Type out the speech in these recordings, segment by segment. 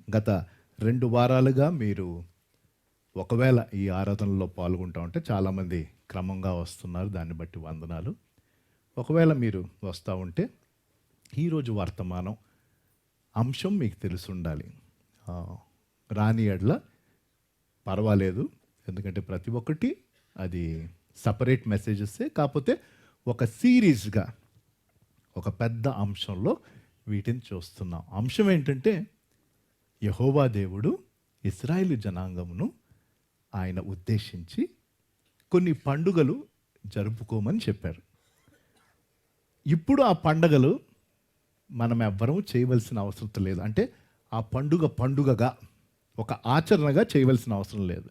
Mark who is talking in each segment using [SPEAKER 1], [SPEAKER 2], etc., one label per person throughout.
[SPEAKER 1] గత 2 వారాలుగా మీరు ఒకవేళ ఈ ఆరాధనలో పాల్గొంటా ఉంటే చాలామంది క్రమంగా వస్తున్నారు, దాన్ని బట్టి వందనాలు. ఒకవేళ మీరు వస్తూ ఉంటే ఈరోజు వర్తమానం అంశం మీకు తెలిసి ఉండాలి. రాని ఎడ్ల పర్వాలేదు, ఎందుకంటే ప్రతి ఒక్కటి అది సపరేట్ మెసేజెసే, కాకపోతే ఒక సిరీస్గా ఒక పెద్ద అంశంలో వీటిని చూస్తున్నాం. అంశం ఏంటంటే యెహోవా దేవుడు ఇశ్రాయేలు జనాంగమును ఆయన ఉద్దేశించి కొన్ని పండుగలు జరుపుకోమని చెప్పారు. ఇప్పుడు ఆ పండుగలు మనం ఎవ్వరూ చేయవలసిన అవసరం లేదు. అంటే ఆ పండుగగా ఒక ఆచరణగా చేయవలసిన అవసరం లేదు.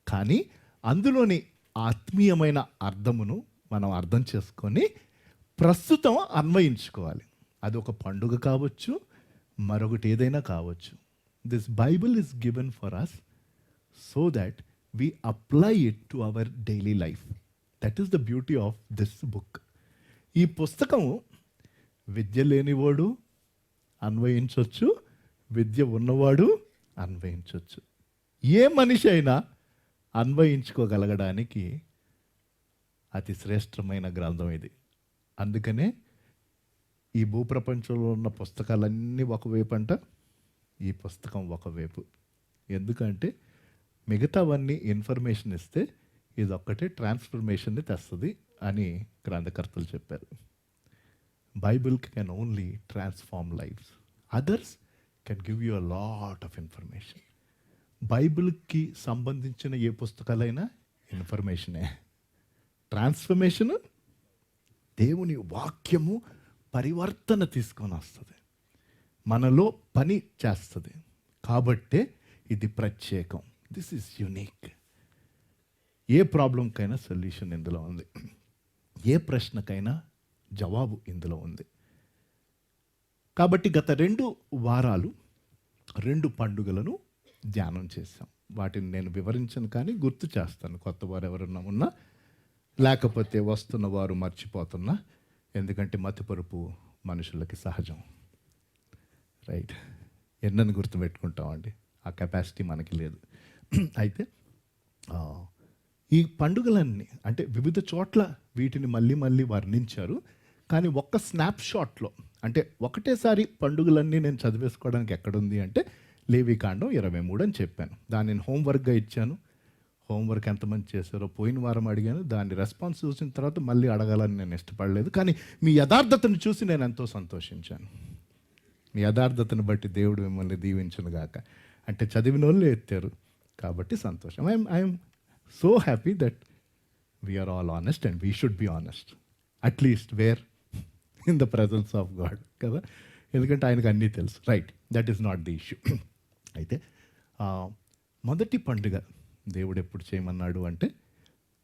[SPEAKER 1] కానీ అందులోని ఆత్మీయమైన అర్థమును మనం అర్థం చేసుకొని ప్రస్తుతం అన్వయించుకోవాలి. అది ఒక పండుగ కావచ్చు, మరొకటి ఏదైనా కావచ్చు. This Bible is given for us so that we apply it to our daily life. That is the beauty of this book. ఈ పుస్తకము విద్య లేనివాడు అన్వయించవచ్చు, విద్య ఉన్నవాడు అన్వయించవచ్చు. ఏ మనిషి అయినా అన్వయించుకోగలగడానికి అతి శ్రేష్టమైన గ్రంథం ఇది. అందుకనే ఈ భూప్రపంచంలో ఉన్న పుస్తకాలన్నీ ఒకవైపు అంట, ఈ పుస్తకం ఒకవైపు. ఎందుకంటే మిగతావన్నీ ఇన్ఫర్మేషన్ ఇస్తే ఇదొక్కటే ట్రాన్స్ఫర్మేషన్ని తెస్తుంది అని గ్రంథకర్తలు చెప్పారు. Bible can only transform lifes, others can give you a lot of information. బైబిల్కి సంబంధించిన ఏ పుస్తకాలైనా ఇన్ఫర్మేషనే. ట్రాన్స్ఫర్మేషన్ దేవుని వాక్యము పరివర్తన తీసుకొని వస్తుంది, మనలో పని చేస్తుంది. కాబట్టే ఇది ప్రత్యేకం. This is unique. ఏ ప్రాబ్లంకైనా సొల్యూషన్ ఇందులో ఉంది, ఏ ప్రశ్నకైనా జవాబు ఇందులో ఉంది. కాబట్టి గత 2 వారాలు 2 పండుగలను ధ్యానం చేశాం. వాటిని నేను వివరించను, కానీ గుర్తు చేస్తాను. కొత్త వారు ఎవరన్నా ఉన్నా, లేకపోతే వస్తున్న వారు మర్చిపోతున్నా, ఎందుకంటే మతిపరుపు మనుషులకి సహజం. రైట్, ఎన్నని గుర్తుపెట్టుకుంటామండి, ఆ కెపాసిటీ మనకి లేదు. అయితే ఈ పండుగలన్నీ అంటే వివిధ చోట్ల వీటిని మళ్ళీ మళ్ళీ వర్ణించారు. కానీ ఒక్క స్నాప్షాట్లో, అంటే ఒకటేసారి పండుగలన్నీ నేను చదివేసుకోవడానికి ఎక్కడుంది అంటే లేవికాండం 23 అని చెప్పాను. దాన్ని నేను హోంవర్క్గా ఇచ్చాను. హోంవర్క్ ఎంతమంది చేశారో పోయిన వారం అడిగాను. దాని రెస్పాన్స్ చూసిన తర్వాత మళ్ళీ అడగాలని నేను ఇష్టపడలేదు. కానీ మీ యథార్థతను చూసి నేను ఎంతో సంతోషించాను. మీ యథార్థతను బట్టి దేవుడు మిమ్మల్ని దీవించును గాక. అంటే చదివిన వాళ్ళు ఎత్తారు కాబట్టి సంతోషం. I'm so happy that we are all honest and we should be honest, at least where in the presence of God కదా. ఎందుకంటే ఆయనకు అన్నీ తెలుసు. Right, that is not the issue. అయితే మొదటి పండుగ దేవుడు ఎప్పుడు చేయమన్నాడు అంటే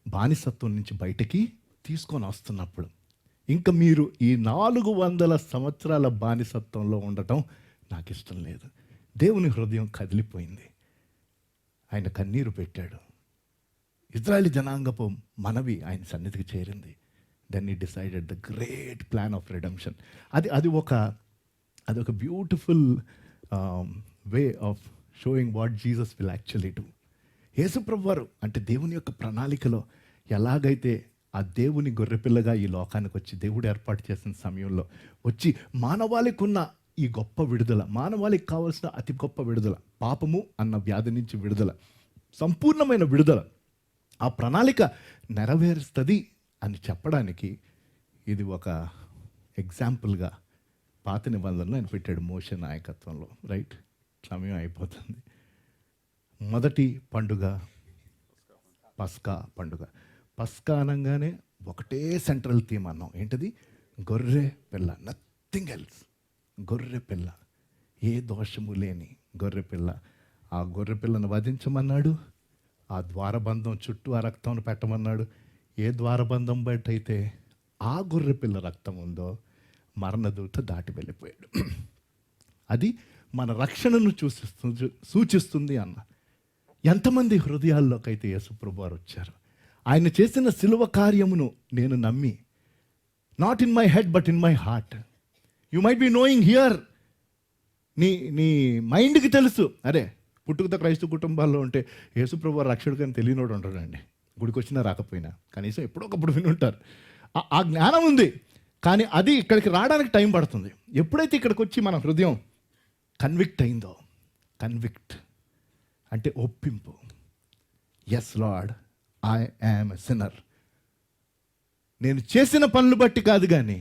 [SPEAKER 1] బానిసత్వం నుంచి బయటికి తీసుకొని వస్తున్నప్పుడు. ఇంకా మీరు ఈ 400 సంవత్సరాల బానిసత్వంలో ఉండటం నాకు ఇష్టం లేదు. దేవుని హృదయం కదిలిపోయింది, ఆయన కన్నీరు పెట్టాడు. ఇజ్రాయేల్ జనాంగపు మనవి ఆయన సన్నిధికి చేరింది. Then he decided the great plan of redemption. అది ఒక beautiful way of showing what Jesus will actually do. యేసుప్రభు వారు అంటే దేవుని యొక్క ప్రణాళికలో ఎలాగైతే ఆ దేవుని గొర్రెపిల్లగా ఈ లోకానికి వచ్చి దేవుడు ఏర్పాటు చేసిన సమయంలో వచ్చి మానవాళికి ఉన్న ఈ గొప్ప విడుదల, మానవాళికి కావాల్సిన అతి గొప్ప విడుదల, పాపము అన్న వ్యాధి నుంచి విడుదల, సంపూర్ణమైన విడుదల, ఆ ప్రణాళిక నెరవేరుస్తుంది అని చెప్పడానికి ఇది ఒక ఎగ్జాంపుల్గా పాత నిబంధనలో ఆయన పెట్టాడు మోషే నాయకత్వంలో. రైట్, సమయం అయిపోతుంది. మొదటి పండుగ పస్కా పండుగ. పస్కా అనగానే ఒకటే సెంట్రల్ థీమ్ అన్నాం. ఏంటది? గొర్రె పిల్ల, నథింగ్ ఎల్స్. గొర్రె పిల్ల, ఏ దోషము లేని గొర్రె పిల్ల. ఆ గొర్రె పిల్లను వధించమన్నాడు. ఆ ద్వారబంధం చుట్టూ ఆ రక్తం పెట్టమన్నాడు. ఏ ద్వారబంధం బయట అయితే ఆ గొర్రె పిల్ల రక్తం ఉందో మరణదూత దాటి వెళ్ళిపోయాడు. అది మన రక్షణను సూచిస్తుంది అన్న. ఎంతమంది హృదయాల్లోకైతే యేసుప్రభు వారు వచ్చారు, ఆయన చేసిన సిలువ కార్యమును నేను నమ్మి, not in my head but in my heart. You might be knowing here, నీ నీ మైండ్కి తెలుసు, అరే పుట్టుకతో క్రైస్తవ కుటుంబాల్లో ఉంటే యేసుప్రభు రక్షకుడు అని తెలియనోడు ఉంటాడండి. గుడికి వచ్చినా రాకపోయినా కనీసం ఎప్పుడో ఒకప్పుడు విని ఉంటారు. ఆ జ్ఞానం ఉంది, కానీ అది ఇక్కడికి రావడానికి టైం పడుతుంది. ఎప్పుడైతే ఇక్కడికి వచ్చి మన హృదయం కన్విక్ట్ అయిందో, కన్విక్ట్ అంటే ఒప్పింపు, yes Lord I am a sinner, నేను చేసిన పనులు బట్టి కాదు కానీ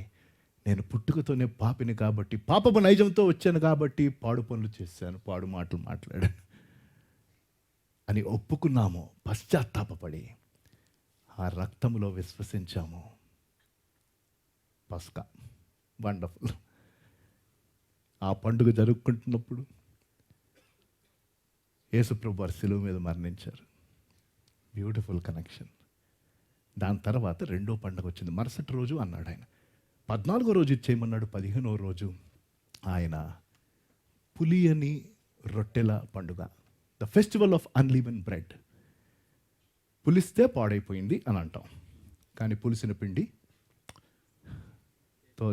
[SPEAKER 1] నేను పుట్టుకతోనే పాపిని కాబట్టి, పాపపు నైజంతో వచ్చాను కాబట్టి పాడు పనులు చేశాను, పాడు మాటలు మాట్లాడాను అని ఒప్పుకున్నాము. పశ్చాత్తాపపడి ఆ రక్తములో విశ్వసించాము. పస్కా వండర్ఫుల్. ఆ పండుగ జరుపుకుంటున్నప్పుడు యేసుప్రభు వారు శిలువ మీద మరణించారు. Beautiful connection. దాని తర్వాత రెండో పండుగ వచ్చింది. మరుసటి రోజు అన్నాడు ఆయన, 14వ రోజు ఇచ్చేయమన్నాడు. 15వ రోజు ఆయన పులియని రొట్టెల పండుగ, ద ఫెస్టివల్ ఆఫ్ అన్లీవెన్ బ్రెడ్. పులిస్తే పాడైపోయింది అని అంటాం, కానీ పులిసిన పిండితో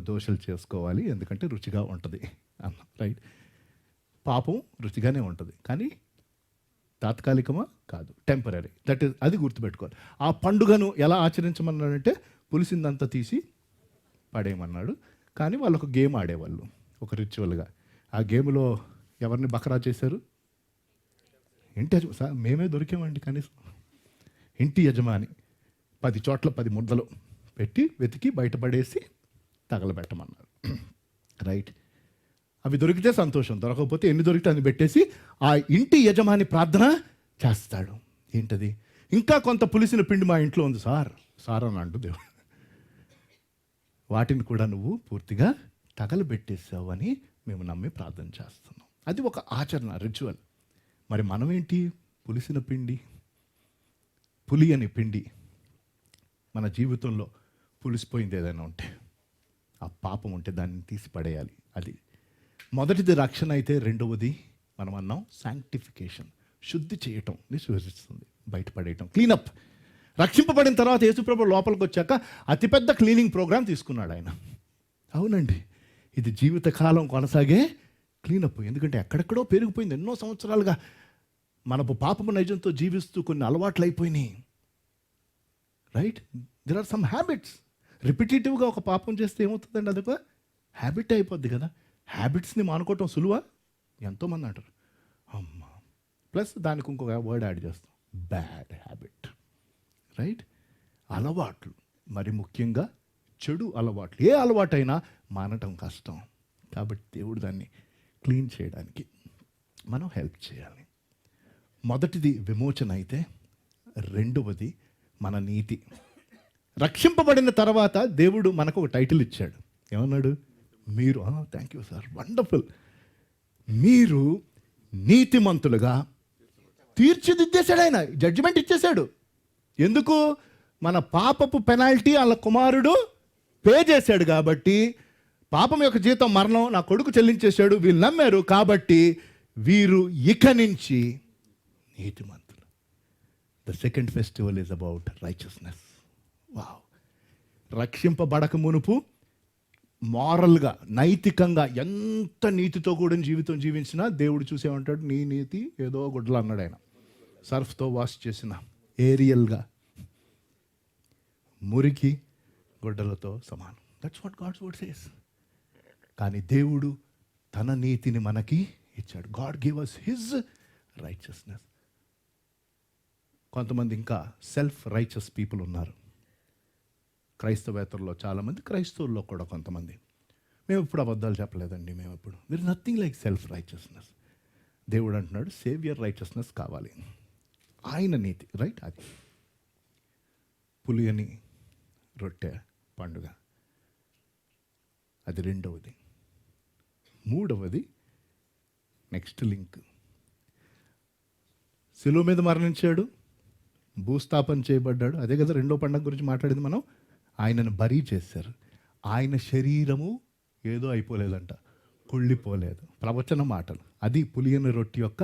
[SPEAKER 1] దోశలు చేసుకోవాలి ఎందుకంటే రుచిగా ఉంటుంది అన్న, రైట్? పాపం రుచిగానే ఉంటుంది కానీ తాత్కాలికమా కాదు, టెంపరీ. దట్ ఈస్, అది గుర్తుపెట్టుకోవాలి. ఆ పండుగను ఎలా ఆచరించమన్నాడంటే పులిసిందంతా తీసి పడేయమన్నాడు. కానీ వాళ్ళు ఒక గేమ్ ఆడేవాళ్ళు, ఒక రిచువల్గా. ఆ గేమ్లో ఎవరిని బకరా చేశారు? ఇంటి యజమాని. మేమే దొరికామండి కనీసం. ఇంటి యజమాని 10 చోట్ల 10 ముద్దలు పెట్టి వెతికి బయటపడేసి తగలబెట్టమన్నారు, రైట్? అవి దొరికితే సంతోషం, దొరకకపోతే ఎన్ని దొరికితే అన్ని పెట్టేసి ఆ ఇంటి యజమాని ప్రార్థన చేస్తాడు. ఏంటది? ఇంకా కొంత పులిసిన పిండి మా ఇంట్లో ఉంది సార్ అని అంటూ దేవుడు, వాటిని కూడా నువ్వు పూర్తిగా తగలబెట్టేసావు అని మేము నమ్మి ప్రార్థన చేస్తున్నాం. అది ఒక ఆచరణ, రిచువల్. మరి మనం ఏంటి? పులిసిన పిండి, పులి అని పిండి. మన జీవితంలో పులిసిపోయింది ఏదైనా ఉంటే, ఆ పాపం ఉంటే దాన్ని తీసి పడేయాలి. అది మొదటిది రక్షణ అయితే, రెండవది మనం అన్నాం శాంక్టిఫికేషన్, శుద్ధి చేయటం సూచిస్తుంది, బయటపడేయటం, క్లీనప్. రక్షింపబడిన తర్వాత యేసుప్రభు లోపలికి వచ్చాక అతిపెద్ద క్లీనింగ్ ప్రోగ్రామ్ తీసుకున్నాడు ఆయన. అవునండి, ఇది జీవితకాలం కొనసాగే క్లీనప్. ఎందుకంటే ఎక్కడెక్కడో పెరిగిపోయింది, ఎన్నో సంవత్సరాలుగా మనపు పాపము నైజంతో జీవిస్తూ కొన్ని అలవాట్లు అయిపోయినాయి, right? There are some habits. రిపిటేటివ్గా ఒక పాపం చేస్తే ఏమవుతుందండి? అదొక హ్యాబిట్ అయిపోద్ది కదా. హ్యాబిట్స్ని మానుకోవటం సులువా? ఎంతోమంది అంటారు. అమ్మా, ప్లస్ దానికి ఇంకొక వర్డ్ యాడ్ చేస్తాం, బ్యాడ్ హ్యాబిట్, రైట్? అలవాట్లు, మరి ముఖ్యంగా చెడు అలవాట్లు. ఏ అలవాటైనా మానటం కష్టం. కాబట్టి దేవుడు దాన్ని క్లీన్ చేయడానికి మనం హెల్ప్ చేయాలి. మొదటిది విమోచన అయితే, రెండవది మన నీతి. రక్షింపబడిన తర్వాత దేవుడు మనకు ఒక టైటిల్ ఇచ్చాడు. ఏమన్నాడు? మీరు, థ్యాంక్ యూ సార్, వండర్ఫుల్, మీరు నీతిమంతులుగా తీర్చిదిద్దేశాడు. ఆయన జడ్జిమెంట్ ఇచ్చేశాడు. ఎందుకు? మన పాపపు పెనాల్టీ వాళ్ళ కుమారుడు పే చేశాడు కాబట్టి, పాపం యొక్క జీతం మరణం నా కొడుకు చెల్లించేశాడు, వీళ్ళు నమ్మారు కాబట్టి వీరు ఇక నుంచి నీతిమంతులు. The second festival is about righteousness. Wow! రక్షింపబడక మునుపు మారల్గా, నైతికంగా ఎంత నీతితో కూడిన జీవితం జీవించినా దేవుడు చూసేమంటాడు, నీ నీతి ఏదో గుడ్డలు అన్నాడు ఆయన. సర్ఫ్తో వాష్ చేసిన ఏరియల్గా మురికి గుడ్డలతో సమానం. That's what God's word says. కానీ దేవుడు తన నీతిని మనకి ఇచ్చాడు. God give us his righteousness. కొంతమంది ఇంకా సెల్ఫ్ రైచియస్ పీపుల్ ఉన్నారు క్రైస్తవేతరులో, చాలామంది, క్రైస్తవుల్లో కూడా కొంతమంది. మేము ఎప్పుడు అబద్ధాలు చెప్పలేదండి, మేము ఎప్పుడు. There is nothing like self righteousness. దేవుడు అంటున్నాడు సేవియర్ రైచియస్నెస్ కావాలి, ఆయన నీతి, రైట్? అది పులియని రొట్టె పండుగ, అది రెండవది. మూడవది నెక్స్ట్ లింక్, శిలువ మీద మరణించాడు, భూస్థాపన చేయబడ్డాడు. అదే కదా రెండో పండుగ గురించి మాట్లాడింది మనం. ఆయనను బరీ చేశారు. ఆయన శరీరము ఏదో అయిపోలేదంట, కుళ్ళిపోలేదు. ప్రవచన మాటలు, అది పులియని రొట్టె యొక్క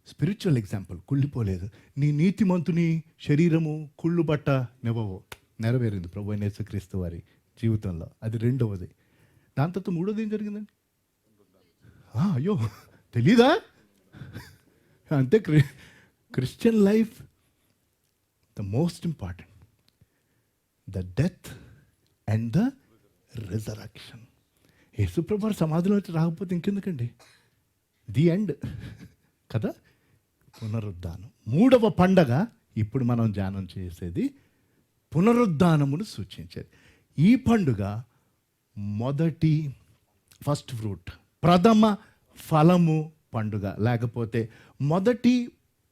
[SPEAKER 1] స్పిరిచువల్ ఎగ్జాంపుల్. కుళ్ళిపోలేదు. నీ నీతిమంతుని శరీరము కుళ్ళు బట్ట నివ్వవు. నెరవేరింది ప్రభు అయిన యేసుక్రీస్తు వారి జీవితంలో. అది రెండవది. దాని తర్వాత మూడోది ఏం జరిగిందండి? అయ్యో తెలీదా? అంతే. Christian life the most important, the death and the resurrection. యేసుప్రభు సమాధిలో వచ్చి రాకపోతే ఇంకెందుకండి? ది ఎండ్ కదా. పునరుద్ధానం మూడవ పండగ ఇప్పుడు మనం ధ్యానం చేసేది పునరుద్ధానమును సూచించేది. ఈ పండుగ ఫస్ట్ ఫ్రూట్, ప్రథమ ఫలము పండుగ, లేకపోతే మొదటి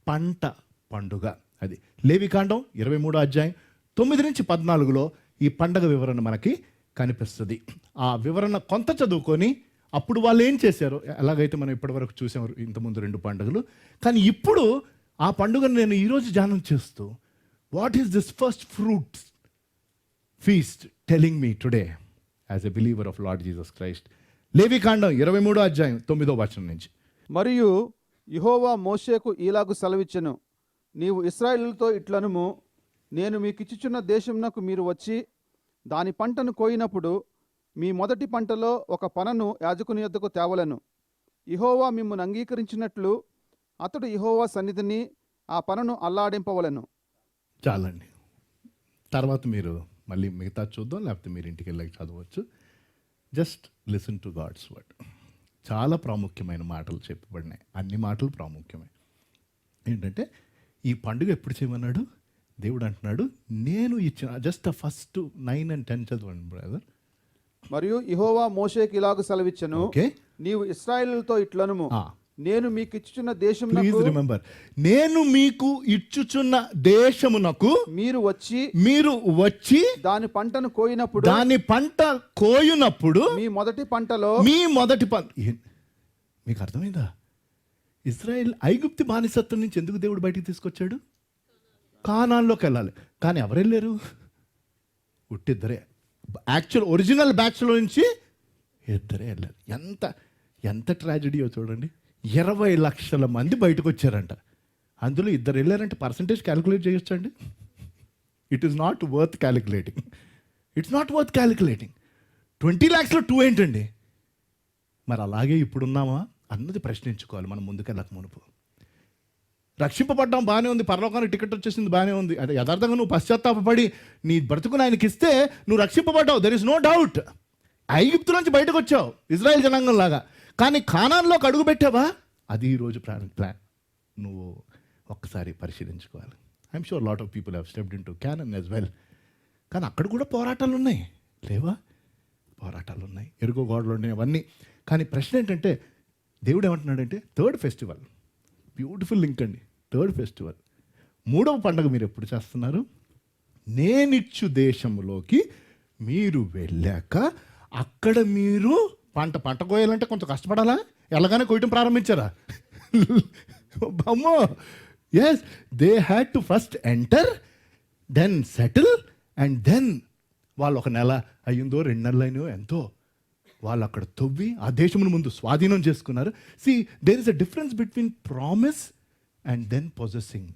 [SPEAKER 1] పంట పండుగ. అది లేవికాండం 23వ అధ్యాయం 9 నుంచి 14లో ఈ పండగ వివరణ మనకి కనిపిస్తుంది. ఆ వివరణ కొంత చదువుకొని అప్పుడు వాళ్ళు ఏం చేశారు, ఎలాగైతే మనం ఇప్పటివరకు చూసాం ఇంతకుముందు 2 పండుగలు, కానీ ఇప్పుడు ఆ పండుగను నేను ఈరోజు ధ్యానం చేస్తూ what is this first fruits feast telling me today as a believer of Lord Jesus Christ. లేవికాండం 23వ అధ్యాయం 9వ వచనం నుంచి.
[SPEAKER 2] మరియు యెహోవా మోషేకు ఈలాగు సెలవిచ్చెను, నీవు ఇశ్రాయేలుతో ఇట్లనుము, నేను మీకిచ్చుచున్న దేశమునకు మీరు వచ్చి దాని పంటను కోయినప్పుడు మీ మొదటి పంటలో ఒక పనను యాజకుని యొద్దకు తేవలెను. యెహోవా మిమ్మును అంగీకరించినట్లు అతడు యెహోవా సన్నిధిని ఆ పనను అల్లాడింపవలెను.
[SPEAKER 1] చాలండి, తర్వాత మీరు మళ్ళీ మిగతా చూద్దాం, లేకపోతే మీరు ఇంటికి వెళ్ళి చదవచ్చు. Just listen to God's word. చాలా ప్రాముఖ్యమైన మాటలు చెప్పబడినాయి, అన్ని మాటలు ప్రాముఖ్యమే. ఏంటంటే ఈ పండుగ ఎప్పుడు చేయమన్నాడు దేవుడు అంటున్నాడు, నేను ఇచ్చిన జస్ట్ ఫస్ట్ 9 and 10 చదవండి బ్రదర్.
[SPEAKER 2] మరియు యెహోవా మోషేకి ఇలాగు సెలవిచ్చెను, నీవు ఇశ్రాయేలుతో ఇట్లనుము, నేను మీకు ఇచ్చుచున్న దేశమునకు,
[SPEAKER 1] ప్లీజ్ రిమెంబర్, నేను మీకు ఇచ్చుచున్న దేశమునకు మీరు వచ్చి
[SPEAKER 2] దాని పంటను
[SPEAKER 1] కోయునప్పుడు
[SPEAKER 2] మీ మొదటి పంటలో
[SPEAKER 1] మీకు అర్థమైందా? ఇశ్రాయేల్ ఐగుప్తు బానిసత్వం నుంచి ఎందుకు దేవుడు బయటికి తీసుకొచ్చాడు? కానాన్లోకి వెళ్ళాలి, కానీ ఎవరు వెళ్ళారు? ఉట్టిద్దరే. యాక్చువల్ ఒరిజినల్ బ్యాచ్లో నుంచి ఇద్దరే వెళ్ళారు. ఎంత ట్రాజడీయో చూడండి. 20 లక్షల మంది బయటకు వచ్చారంట, అందులో ఇద్దరు వెళ్ళారంటే పర్సంటేజ్ క్యాలిక్యులేట్ చేయొచ్చండి. It is not worth calculating. 20 lakhsలో 2 ఏంటండి? మరి అలాగే ఇప్పుడున్నామా అన్నది ప్రశ్నించుకోవాలి మనం ముందుకెళ్ళక మునుపు. రక్షింపబడ్డాం, బాగానే ఉంది, పరలోకానికి టికెట్ వచ్చేసింది, బాగానే ఉంది. అంటే యథార్థంగా నువ్వు పశ్చాత్తాపడి నీ బ్రతుకుని ఆయనకి ఇస్తే నువ్వు రక్షింపబడ్డావు, దెర్ ఇస్ నో డౌట్. ఐగుప్తు నుంచి బయటకు వచ్చావు ఇజ్రాయెల్ జనాంగం లాగా, కానీ కానాన్లోకి అడుగు పెట్టావా? అది ఈరోజు ప్లాన్. నువ్వు ఒక్కసారి పరిశీలించుకోవాలి. I'm sure lot of people have stepped in to Canaan as well, కానీ అక్కడ కూడా పోరాటాలు ఉన్నాయి, లేవా? పోరాటాలు ఉన్నాయి, ఎరుకో గోడలు ఉన్నాయి, అవన్నీ. కానీ ప్రశ్న ఏంటంటే దేవుడు ఏమంటున్నాడంటే థర్డ్ ఫెస్టివల్, బ్యూటిఫుల్ లింక్ అండి. థర్డ్ ఫెస్టివల్, మూడవ పండుగ మీరు ఎప్పుడు చేస్తున్నారు? నేనిచ్చు దేశంలోకి మీరు వెళ్ళాక అక్కడ మీరు పంట కోయాలంటే కొంచెం కష్టపడాలా? ఎలాగానే కోయటం ప్రారంభించారా? అమ్మో, yes, they had to first enter, then settle, and then వాళ్ళు 1 నెల అయ్యిందో 2 నెలలు అయినో ఎంతో వాళ్ళు అక్కడ తవ్వి ఆ దేశమును ముందు స్వాధీనం చేసుకున్నారు. See, there is a difference between promise and then possessing.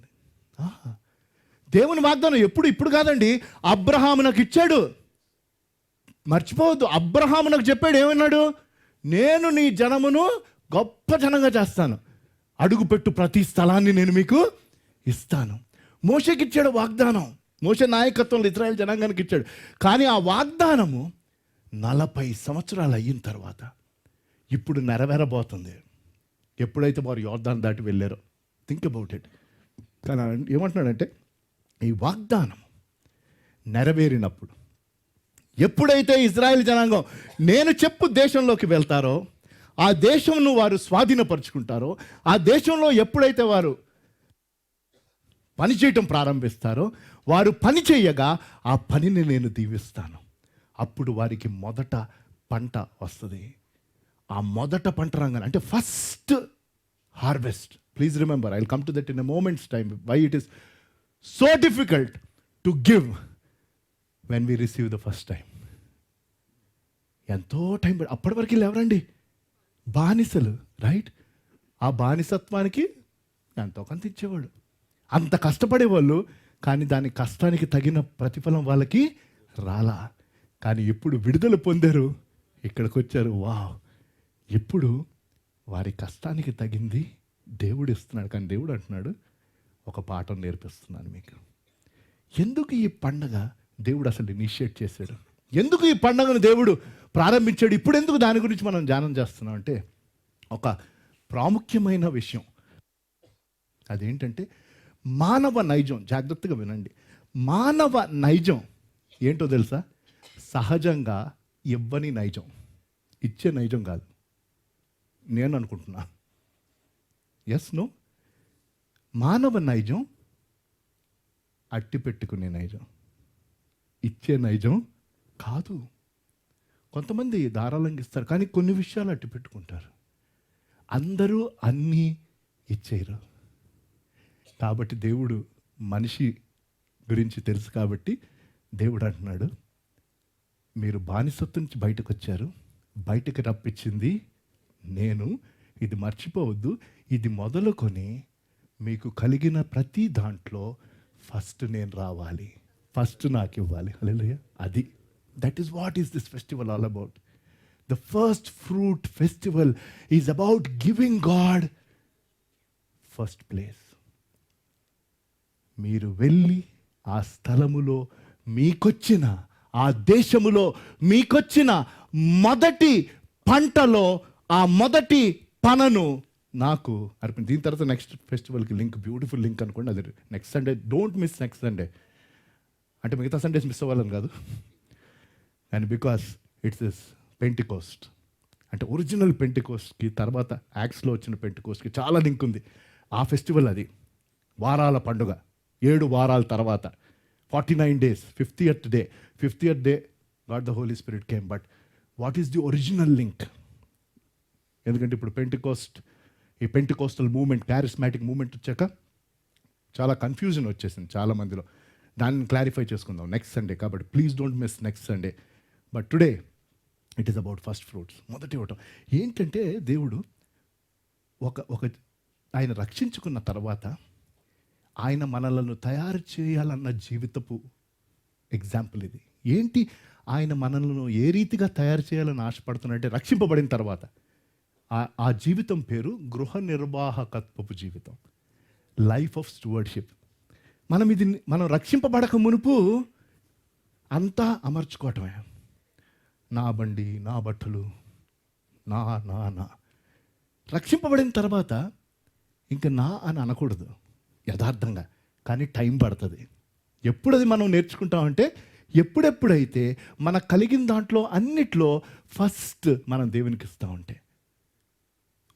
[SPEAKER 1] దేవుని వాగ్దానం ఇప్పుడు కాదండి, అబ్రహామునకు ఇచ్చాడు. మర్చిపోవద్దు, అబ్రహామునకు చెప్పాడు, ఏమన్నాడు? నేను నీ జనమును గొప్ప జనంగా చేస్తాను, అడుగుపెట్టు ప్రతి స్థలాన్ని నేను మీకు ఇస్తాను. మోషేకి ఇచ్చాడు వాగ్దానం, మోషే నాయకత్వంలో ఇశ్రాయేల్ జనాంగానికి ఇచ్చాడు. కానీ ఆ వాగ్దానము 40 సంవత్సరాలు అయిన తర్వాత ఇప్పుడు నెరవేరబోతుంది, ఎప్పుడైతే వారు యోర్దాను దాటి వెళ్ళారో. Think about it. కానీ ఏమంటున్నాడంటే ఈ వాగ్దానం నెరవేరినప్పుడు, ఎప్పుడైతే ఇజ్రాయెల్ జనాంగం నేను చెప్పు దేశంలోకి వెళ్తారో, ఆ దేశంను వారు స్వాధీనపరుచుకుంటారో, ఆ దేశంలో ఎప్పుడైతే వారు పని చేయటం ప్రారంభిస్తారో, వారు పని చేయగా ఆ పనిని నేను దీవిస్తాను. అప్పుడు వారికి మొదట పంట వస్తుంది. ఆ మొదట పంట రంగానే అంటే first harvest. Please remember, I will come to that in a moments time, why it is so difficult to give when we receive the first time. ఎంతో టైం, అప్పటి వరకు ఎవరండి? బానిసలు, రైట్? ఆ బానిసత్వానికి ఎంతో కొంత ఇచ్చేవాడు, అంత కష్టపడేవాళ్ళు, కానీ దాని కష్టానికి తగిన ప్రతిఫలం వాళ్ళకి రాలా. కానీ ఎప్పుడు విడుదల పొందారు, ఇక్కడికి వచ్చారు, వావ్, ఇప్పుడు వారి కష్టానికి తగింది దేవుడు ఇస్తున్నాడు. కానీ దేవుడు అంటున్నాడు, ఒక పాఠం నేర్పిస్తున్నాను మీకు. ఎందుకు ఈ పండగ దేవుడు అసలు ఇనిషియేట్ చేశాడు? ఎందుకు ఈ పండగను దేవుడు ప్రారంభించాడు? ఇప్పుడు ఎందుకు దాని గురించి మనం ధ్యానం చేస్తున్నాం అంటే, ఒక ప్రాముఖ్యమైన విషయం. అదేంటంటే మానవ నైజం. జాగ్రత్తగా వినండి. మానవ నైజం ఏంటో తెలుసా? సహజంగా ఇవ్వని నైజం, ఇచ్చే నైజం కాదు. నేను అనుకుంటున్నా, ఎస్ నో, మానవ నైజం అట్టి పెట్టుకునే నైజం, ఇచ్చే నైజం కాదు. కొంతమంది ధారాళంగా ఇస్తారు, కానీ కొన్ని విషయాలు అట్టి పెట్టుకుంటారు. అందరూ అన్నీ ఇచ్చేయరు. కాబట్టి దేవుడు మనిషి గురించి తెలుసు కాబట్టి దేవుడు అంటున్నాడు, మీరు బానిసత్వం నుంచి బయటకు వచ్చారు, బయటకు రప్పించింది నేను. ఇది మర్చిపోవద్దు. ఇది మొదలుకొని మీకు కలిగిన ప్రతి దాంట్లో ఫస్ట్ నేను రావాలి, ఫస్ట్ నాకు ఇవ్వాలి. హల్లెలూయా. అది that is what is this festival all about. The first fruit festival is about giving God first place. మీరు వెళ్ళి ఆ స్థలములో మీకొచ్చిన, ఆ దేశములో మీకొచ్చిన మొదటి పంటలో ఆ మొదటి పనను నాకు అర్పించి. దీని తర్వాత నెక్స్ట్ ఫెస్టివల్కి లింక్, బ్యూటిఫుల్ లింక్ అనుకోండి. అది next Sunday, don't miss next Sunday. అంటే మిగతా సండేస్ మిస్ అవ్వాలని కాదు, and because it's is Pentecost. అంటే ఒరిజినల్ పెంటికోస్ట్కి తర్వాత యాక్ట్స్లో వచ్చిన పెంటికోస్ట్కి చాలా లింక్ ఉంది. ఆ ఫెస్టివల్ అది వారాల పండుగ. 7 వారాల తర్వాత 49 days, 50th day God the Holy Spirit came. But what is the original link? ఎందుకంటే ఇప్పుడు ఈ పెంటికోస్టల్ మూమెంట్, క్యారిస్మాటిక్ మూమెంట్ వచ్చాక చాలా కన్ఫ్యూజన్ వచ్చేసింది చాలా మందిలో. దాన్ని క్లారిఫై చేసుకుందాం నెక్స్ట్ సండే. కాబట్టి please don't miss next Sunday. But today it is about first fruits. మొదటి ఇవ్వటం ఏంటంటే, దేవుడు ఒక ఆయన రక్షించుకున్న తర్వాత ఆయన మనలను తయారు చేయాలన్న జీవితపు ఎగ్జాంపుల్ ఇది. ఏంటి ఆయన మనలను ఏ రీతిగా తయారు చేయాలని ఆశపడుతున్నాడంటే, రక్షింపబడిన తర్వాత ఆ జీవితం పేరు గృహ నిర్వాహకత్వపు జీవితం, లైఫ్ ఆఫ్ స్టూవర్డ్షిప్. మనం రక్షింపబడక మునుపు అంతా అమర్చుకోవటమే. నా బండి, నా బట్టలు, నా నా నా. రక్షింపబడిన తర్వాత ఇంకా నా అని అనకూడదు యథార్థంగా, కానీ టైం పడుతుంది. ఎప్పుడు అది మనం నేర్చుకుంటామంటే, ఎప్పుడెప్పుడైతే మనకు కలిగిన దాంట్లో అన్నిట్లో ఫస్ట్ మనం దేవునికి ఇస్తూ ఉంటే.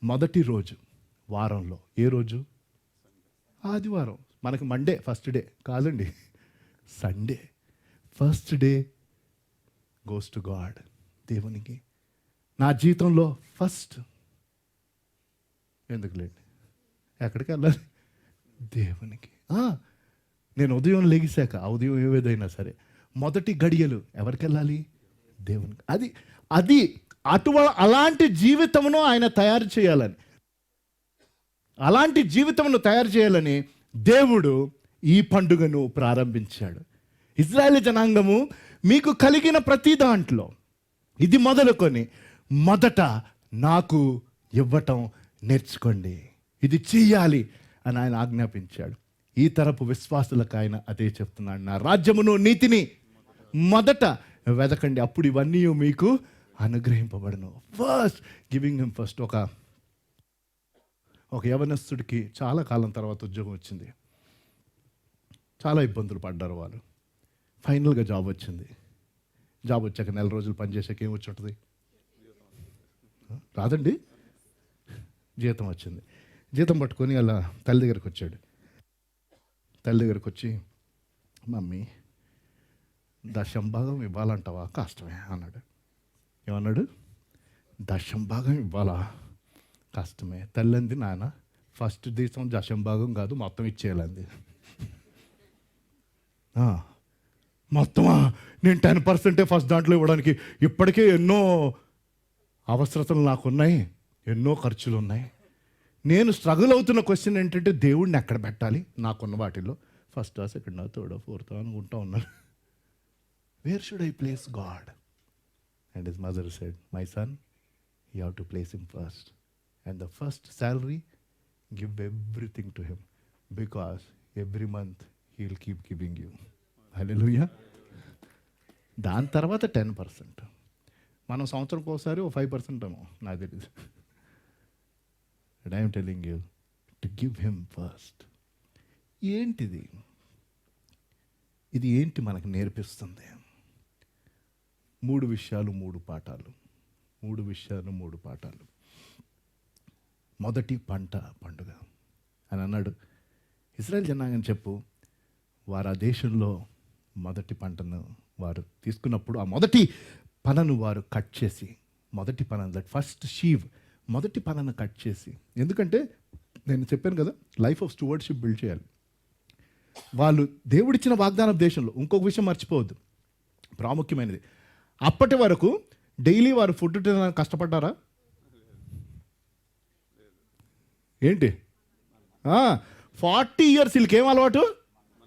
[SPEAKER 1] మొదటి రోజు వారంలో ఏ రోజు? ఆదివారం. మనకి మండే ఫస్ట్ డే కాదండి, Sunday. First day goes to God, దేవునికి. నా జీవితంలో ఫస్ట్ ఎందుకు లేండి, ఎక్కడికి వెళ్ళాలి? దేవునికి. నేను ఉదయం లెగిశాక, ఆ ఉదయం ఏదైనా సరే మొదటి గడియలు ఎవరికి వెళ్ళాలి? దేవునికి. అది అలాంటి జీవితమును ఆయన తయారు చేయాలని, అలాంటి జీవితమును తయారు చేయాలని దేవుడు ఈ పండుగను ప్రారంభించాడు. ఇజ్రాయేల్ జనాంగము, మీకు కలిగిన ప్రతి దాంట్లో ఇది మొదలుకొని మొదట నాకు ఇవ్వటం నేర్చుకోండి, ఇది చెయ్యాలి అని ఆయన ఆజ్ఞాపించాడు. ఈ తరపు విశ్వాసులకు ఆయన అదే చెప్తున్నాడు, నా రాజ్యమును నీతిని మొదట వెదకండి, అప్పుడు ఇవన్నీ మీకు అనుగ్రహింపబడను. First giving him first. ఒక యవనస్తుడికి చాలా కాలం తర్వాత ఉద్యోగం వచ్చింది. చాలా ఇబ్బందులు పడ్డారు వాళ్ళు. ఫైనల్గా జాబ్ వచ్చింది. జాబ్ వచ్చాక 4 రోజులు పనిచేసాక ఏం వచ్చి ఉంటుంది? రాదండి, జీతం వచ్చింది. జీతం పట్టుకొని అలా తల్లి దగ్గరికి వచ్చాడు. తల్లి దగ్గరికి వచ్చి, మమ్మీ 10% ఇవ్వాలంటావా? కష్టమే అన్నాడు. ఏమన్నాడు? 10% ఇవ్వాలా? కష్టమే. తల్లి అంది, నాన్న ఫస్ట్ దేశం 10% కాదు, మొత్తం ఇచ్చేయాలంది. మొత్తమా? నేను 10% ఫస్ట్ దాంట్లో ఇవ్వడానికి ఇప్పటికే ఎన్నో అవసరతలు నాకున్నాయి, ఎన్నో ఖర్చులు ఉన్నాయి. నేను స్ట్రగుల్ అవుతున్న క్వశ్చన్ ఏంటంటే, దేవుడిని ఎక్కడ పెట్టాలి నాకున్న వాటిల్లో? ఫస్ట్, సెకండ్, థర్డ్, ఫోర్త్ అనుకుంటా ఉన్నాను. Where should I place God? And his mother said, my son, you have to place him first. And the first salary give everything to him, because every month he will keep giving you. Hallelujah. దాని తర్వాత 10%. మనం సంవత్సరంకి ఒకసారి 5% ఏమో నాకు తెలియదు. And I'm telling you to give him first. ఏంటిది? ఇది ఏంటి మనకు నేర్పిస్తుంది? 3 విషయాలు 3 పాఠాలు. 3 విషయాలు 3 పాఠాలు. మొదటి పండుగ అని అన్నాడు. ఇశ్రాయేల్ జనాంగం చెప్పు, వారు ఆ దేశంలో మొదటి పంటను వారు తీసుకున్నప్పుడు ఆ మొదటి పనను వారు కట్ చేసి, మొదటి పన దట్ ఫస్ట్ షీవ్, మొదటి పనను కట్ చేసి, ఎందుకంటే నేను చెప్పాను కదా లైఫ్ ఆఫ్ స్టూవర్డ్షిప్ బిల్డ్ చేయాలి. వాళ్ళు దేవుడిచ్చిన వాగ్దాన దేశంలో, ఇంకొక విషయం మర్చిపోవద్దు, ప్రాముఖ్యమైనది, అప్పటి వరకు డైలీ వారు ఫుడ్ తినడానికి కష్టపడ్డారా? ఏంటి 40 years వీళ్ళకి ఏం అలవాటు?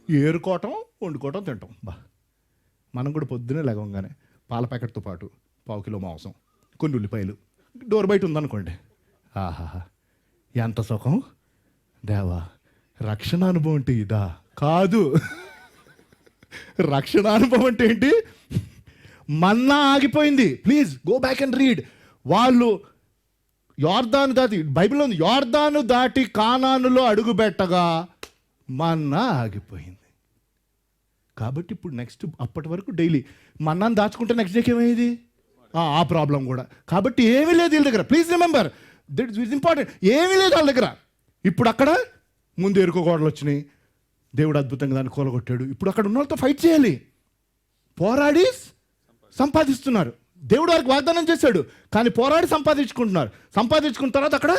[SPEAKER 1] ఏరుకోవటం, వండుకోవటం, తింటాం. మనం కూడా పొద్దునే లేవగానే పాల ప్యాకెట్తో పాటు 1/4 కిలో మాంసం, కొన్ని ఉల్లిపాయలు, డోర్ బయట ఉందనుకోండి, ఆహాహా ఎంత సుఖం దేవా. రక్షణ అనుభవం అంటే ఇదా? కాదు. రక్షణ అనుభవం అంటే ఏంటి? మన్నా ఆగిపోయింది. Please go back and read. వాళ్ళు యోర్దాను దాటి, బైబిల్లో ఉంది, యోర్దాను దాటి కానానులో అడుగుపెట్టగా మన్నా ఆగిపోయింది. కాబట్టి ఇప్పుడు నెక్స్ట్, అప్పటి వరకు డైలీ మన్నాను దాచుకుంటే నెక్స్ట్ డేకి ఏమయ్యేది? ఆ ప్రాబ్లం కూడా. కాబట్టి ఏమీ లేదు వీళ్ళ దగ్గర. Please remember that is important. ఏమీ లేదు వాళ్ళ దగ్గర. ఇప్పుడు అక్కడ ముందు ఎరుకోగోడలు వచ్చినాయి, దేవుడు అద్భుతంగా దాన్ని కూలగొట్టాడు. ఇప్పుడు అక్కడ ఉన్న వాళ్ళతో ఫైట్ చేయాలి. పోరాడి సంపాదిస్తున్నారు. దేవుడు వారికి వాగ్దానం చేశాడు, కానీ పోరాడి సంపాదించుకుంటున్నారు. సంపాదించుకున్న తర్వాత అక్కడ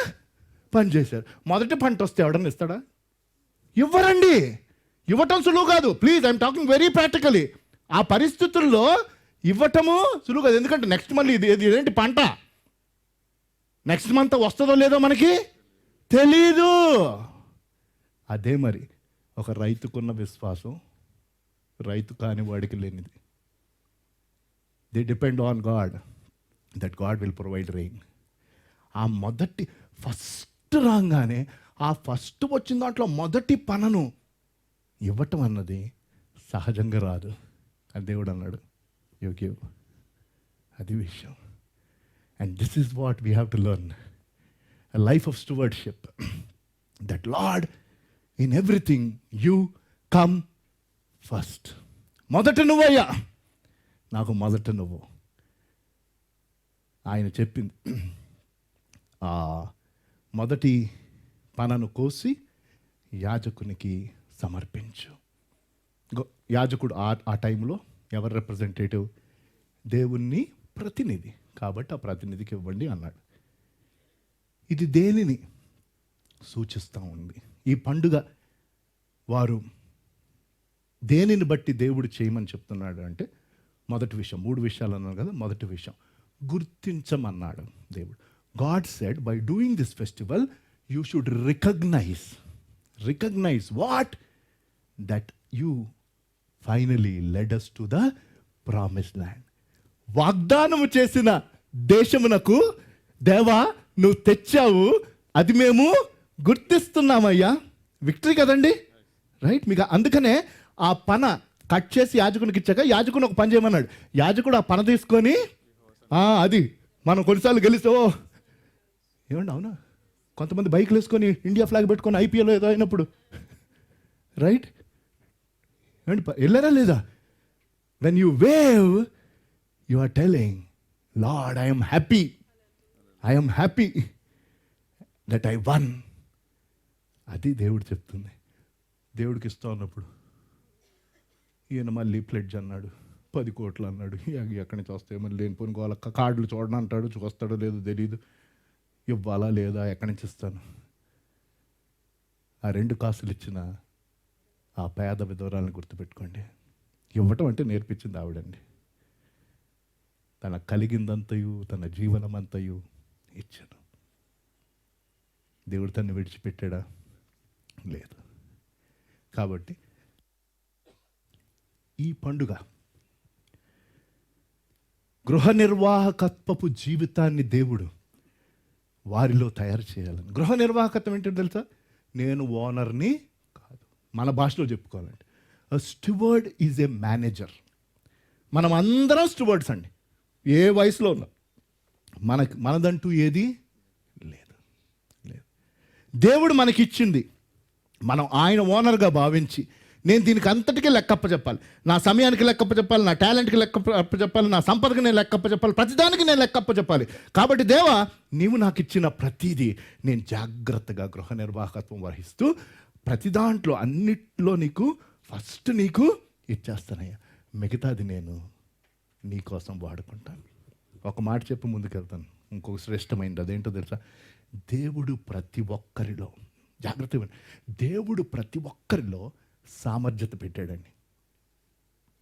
[SPEAKER 1] పని చేశారు. మొదటి పంట వస్తే ఎవడన్నా ఇస్తాడా? ఇవ్వరండి. ఇవ్వటం సులువు కాదు. Please I'm talking very practically. ఆ పరిస్థితుల్లో ఇవ్వటము సులువు కాదు. ఎందుకంటే నెక్స్ట్ మళ్ళీ ఇదేంటి పంట, నెక్స్ట్ మంత్ వస్తుందో లేదో మనకి తెలీదు. అదే మరి ఒక రైతుకున్న విశ్వాసం రైతు కాని వాడికి లేనిది. They depend on God, that God will provide rain. ఆ మొదటి ఫస్ట్ రాగానే ఆ ఫస్ట్ వచ్చిన దాంట్లో మొదటి పనను ఇవ్వటం అన్నది సహజంగా రాదు అని దేవుడు అన్నాడు, యు గివ్. అది విషయం. And this is what we have to learn, a life of స్టూవర్డ్షిప్, that lord in everything you come first. మొదట నువ్వయ్యా, నాకు మొదట నువ్వు. ఆయన చెప్పింది, మొదటి పనను కోసి యాజకునికి సమర్పించు. యాజకుడు ఆ టైంలో ఎవరు రిప్రజెంటేటివ్? దేవుని ప్రతినిధి. కాబట్టి ఆ ప్రతినిధికి ఇవ్వండి అన్నాడు. ఇది దేనిని సూచిస్తూ ఉంది? ఈ పండుగ వారు దేనిని బట్టి దేవుడు చేయమని చెప్తున్నాడు అంటే, మొదటి విషయం, 3 విషయాలు అన్నాను కదా. మొదటి విషయం గుర్తించమన్నాడు దేవుడు. God said by doing this festival you should recognise what? That you finally led us to the promised land. వాగ్దానము చేసిన దేశమునకు దేవా నువ్వు తెచ్చావు, అది మేము గుర్తిస్తున్నామయ్యా. విక్టరీ కదండి, రైట్? మీకు అందుకనే ఆ పన కట్ చేసి యాజకునికి ఇచ్చాక యాజకుని ఒక పని చేయమన్నాడు. యాజకుడు ఆ పన తీసుకొని, అది మనం కొన్నిసార్లు గెలిస్తే ఏమండి, అవునా, కొంతమంది బైక్లు వేసుకొని ఇండియా ఫ్లాగ్ పెట్టుకొని IPL ఏదో అయినప్పుడు, రైట్? ఏమండి, వెళ్ళారా లేదా? When you wave you are telling Lord I am happy that I won. అది దేవుడు చెప్తుంది. దేవుడికి ఇస్తా ఉన్నప్పుడు ఈయన మళ్ళీ ప్లెడ్జ్ అన్నాడు, 10 కోట్లు అన్నాడు. ఎక్కడి నుంచి వస్తాయి మళ్ళీ లేనిపోని గోల, కార్డులు చూడడం అంటాడు, చూస్తాడో లేదో తెలియదు, ఇవ్వాలా లేదా, ఎక్కడి నుంచి ఇస్తాను? ఆ 2 కాసులు ఇచ్చిన ఆ పేద విధవరాలను గుర్తుపెట్టుకోండి. ఇవ్వటం అంటే నేర్పించింది ఆవిడండి. తన కలిగిందంతయు, తన జీవనమంతయు ఇచ్చాను. దేవుడు తను విడిచిపెట్టాడా? లేదు. కాబట్టి ఈ పండుగ గృహ నిర్వాహకత్వపు జీవితాన్ని దేవుడు వారిలో తయారు చేయాలని. గృహ నిర్వాహకత్వం ఏంటో తెలుసా? నేను ఓనర్ని కాదు, మన భాషలో చెప్పుకోవాలంటే స్టూవర్డ్ ఈజ్ ఏ మేనేజర్. మనం అందరం స్టూవర్డ్స్ అండి, ఏ వయసులో ఉన్నాం. మనదంటూ ఏది లేదు. దేవుడు మనకిచ్చింది మనం ఆయన ఓనర్గా భావించి, నేను దీనికి అంతటికీ లెక్కప్ప చెప్పాలి, నా సమయానికి లెక్కప్ప చెప్పాలి, నా టాలెంట్కి లెక్కప్ప చెప్పాలి, నా సంపదకి నేను లెక్కప్ప చెప్పాలి, ప్రతిదానికి నేను లెక్కప్ప చెప్పాలి. కాబట్టి దేవా, నీవు నాకు ఇచ్చిన ప్రతిదీ నేను జాగ్రత్తగా గృహ నిర్వాహకత్వం వహిస్తూ ప్రతి దాంట్లో అన్నిట్లో నీకు ఫస్ట్ నీకు ఇచ్చేస్తానయ్యా, మిగతాది నేను నీ కోసం వాడుకుంటాను. ఒక మాట చెప్పి ముందుకెళ్తాను. ఇంకొక శ్రేష్టమైనది అదేంటో తెలుసా? దేవుడు ప్రతి ఒక్కరిలో, జాగ్రత్తగా, దేవుడు ప్రతి ఒక్కరిలో సామర్థ్యత పెట్టాడండి.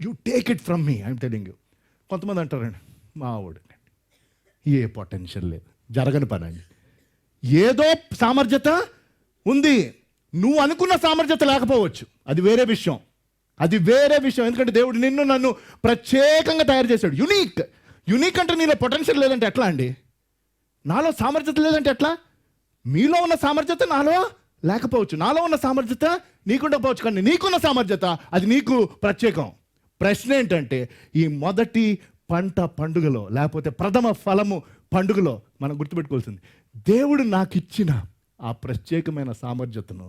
[SPEAKER 1] You take it from me, I'm telling you. కొంతమంది అంటారండి, మా వాడు ఏ పొటెన్షియల్ లేదు, జరగని పని అండి. ఏదో సామర్థ్యత ఉంది, నువ్వు అనుకున్న సామర్థ్యత లేకపోవచ్చు, అది వేరే విషయం. ఎందుకంటే దేవుడు నిన్ను నన్ను ప్రత్యేకంగా తయారు చేశాడు. యునీక్ అంటే నీలో పొటెన్షియల్ లేదంటే ఎట్లా అండి? నాలో సామర్థ్యత లేదంటే ఎట్లా? మీలో ఉన్న సామర్థ్యత నాలో లేకపోవచ్చు, నాలో ఉన్న సామర్థ్యత నీకుండకపోవచ్చు, కానీ నీకున్న సామర్థ్యత అది నీకు ప్రత్యేకం. ప్రశ్న ఏంటంటే, ఈ మొదటి పండుగలో లేకపోతే ప్రథమ ఫలము పండుగలో మనం గుర్తుపెట్టుకోవాల్సింది, దేవుడు నాకు ఇచ్చిన ఆ ప్రత్యేకమైన సామర్థ్యతను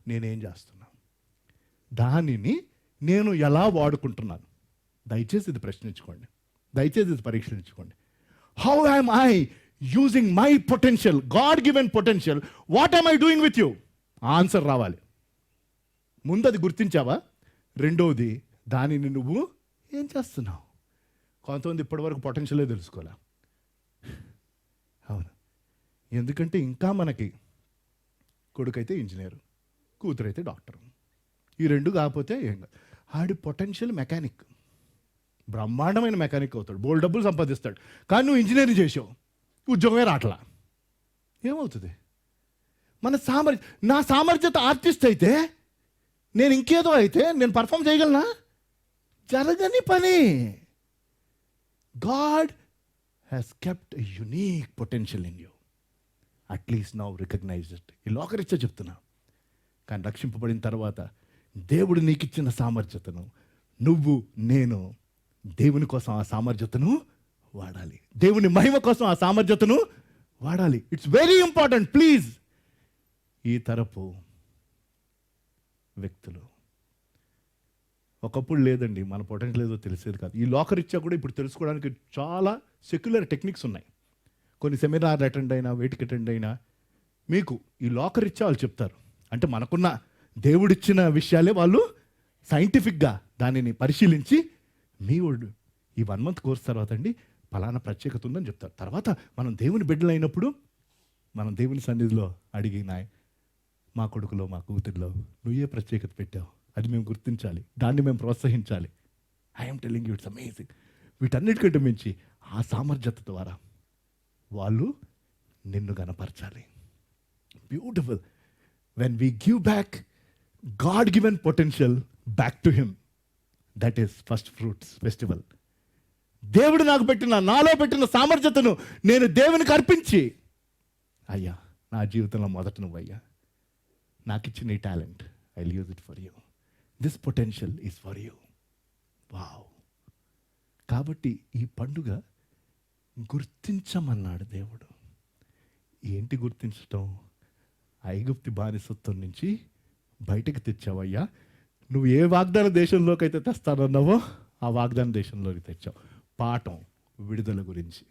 [SPEAKER 1] నేనేం చేస్తున్నా, దానిని నేను ఎలా వాడుకుంటున్నాను? దయచేసి ఇది ప్రశ్నించుకోండి, దయచేసి ఇది పరీక్షించుకోండి. How am I using my potential, God given potential? What am I doing with you? Answer రావాలి. ముందు అది గుర్తించావా? రెండవది, దానిని నువ్వు ఏం చేస్తున్నావు? కొంతమంది ఇప్పటివరకు పొటెన్షియలే తెలుసుకోలే. అవును, ఎందుకంటే ఇంకా మనకి కొడుకైతే ఇంజనీరు, కూతురైతే డాక్టర్, ఈ రెండు కాకపోతే ఏం కాదు. ఆడి పొటెన్షియల్ మెకానిక్, బ్రహ్మాండమైన మెకానిక్ అవుతాడు, బోల్డ్ డబ్బులు సంపాదిస్తాడు. కానీ నువ్వు ఇంజనీరింగ్ చేసావు, ఉద్యోగమే రావట్లా, ఏమవుతుంది? నా సామర్థ్యత ఆర్టిస్ట్ అయితే, నేను ఇంకేదో అయితే నేను పర్ఫామ్ చేయగలనా? జరగని పని. God has kept a unique potential in you, at least now recognise it. ఈ లోకరీత్యా చెప్తున్నా. కానీ రక్షింపబడిన తర్వాత దేవుడు నీకు ఇచ్చిన సామర్థ్యతను నేను దేవుని కోసం ఆ సామర్థ్యతను వాడాలి, దేవుని మహిమ కోసం ఆ సామర్థ్యతను వాడాలి. It's very important. ప్లీజ్, ఈ తరపు వ్యక్తులు, ఒకప్పుడు లేదండి, మన పొటెన్షియల్ ఏదో తెలిసేది కాదు. ఈ లోకరీత్యా కూడా ఇప్పుడు తెలుసుకోవడానికి చాలా సెక్యులర్ టెక్నిక్స్ ఉన్నాయి. కొన్ని సెమినార్లు అటెండ్ అయినా, వేటికి అటెండ్ అయినా మీకు ఈ లోకరీత్యా వాళ్ళు చెప్తారు. అంటే మనకున్న దేవుడిచ్చిన విషయాలే వాళ్ళు సైంటిఫిక్గా దానిని పరిశీలించి, మీ ఈ 1 month కోర్స్ తర్వాత అండి ఫలానా ప్రత్యేకత ఉందని చెప్తారు. తర్వాత మనం దేవుని బిడ్డలైనప్పుడు మనం దేవుని సన్నిధిలో అడిగి, మా కొడుకులో, మా కూతురిలో నువ్వే ప్రత్యేకత పెట్టావు, అది మేము గుర్తించాలి, దాన్ని మేము ప్రోత్సహించాలి. I'm telling you, it's amazing. వీటన్నిటికంటే మించి ఆ సామర్థ్యత ద్వారా వాళ్ళు నిన్ను గనపరచాలి. Beautiful. When we give back God given potential back to him, that is first fruits festival. దేవుడు నాకు నాలో పెట్టిన సామర్థ్యతను నేను దేవునికి అర్పించి, అయ్యా నా జీవితంలో మొదట నువ్వయ్యా, నాకు ఇచ్చిన ఈ talent, I will use it for you, this potential is for you. Wow. కాబట్టి ఈ పండుగ గుర్తించమన్నాడు దేవుడు. ఏంటి గుర్తించటం? ఐగుప్తి బానిసత్వం నుంచి బయటకు తెచ్చావయ్యా, నువ్వు ఏ వాగ్దాన దేశంలోకి అయితే తెస్తానన్నావో ఆ వాగ్దాన దేశంలోకి తెచ్చావు. పాఠం విడుదల గురించి.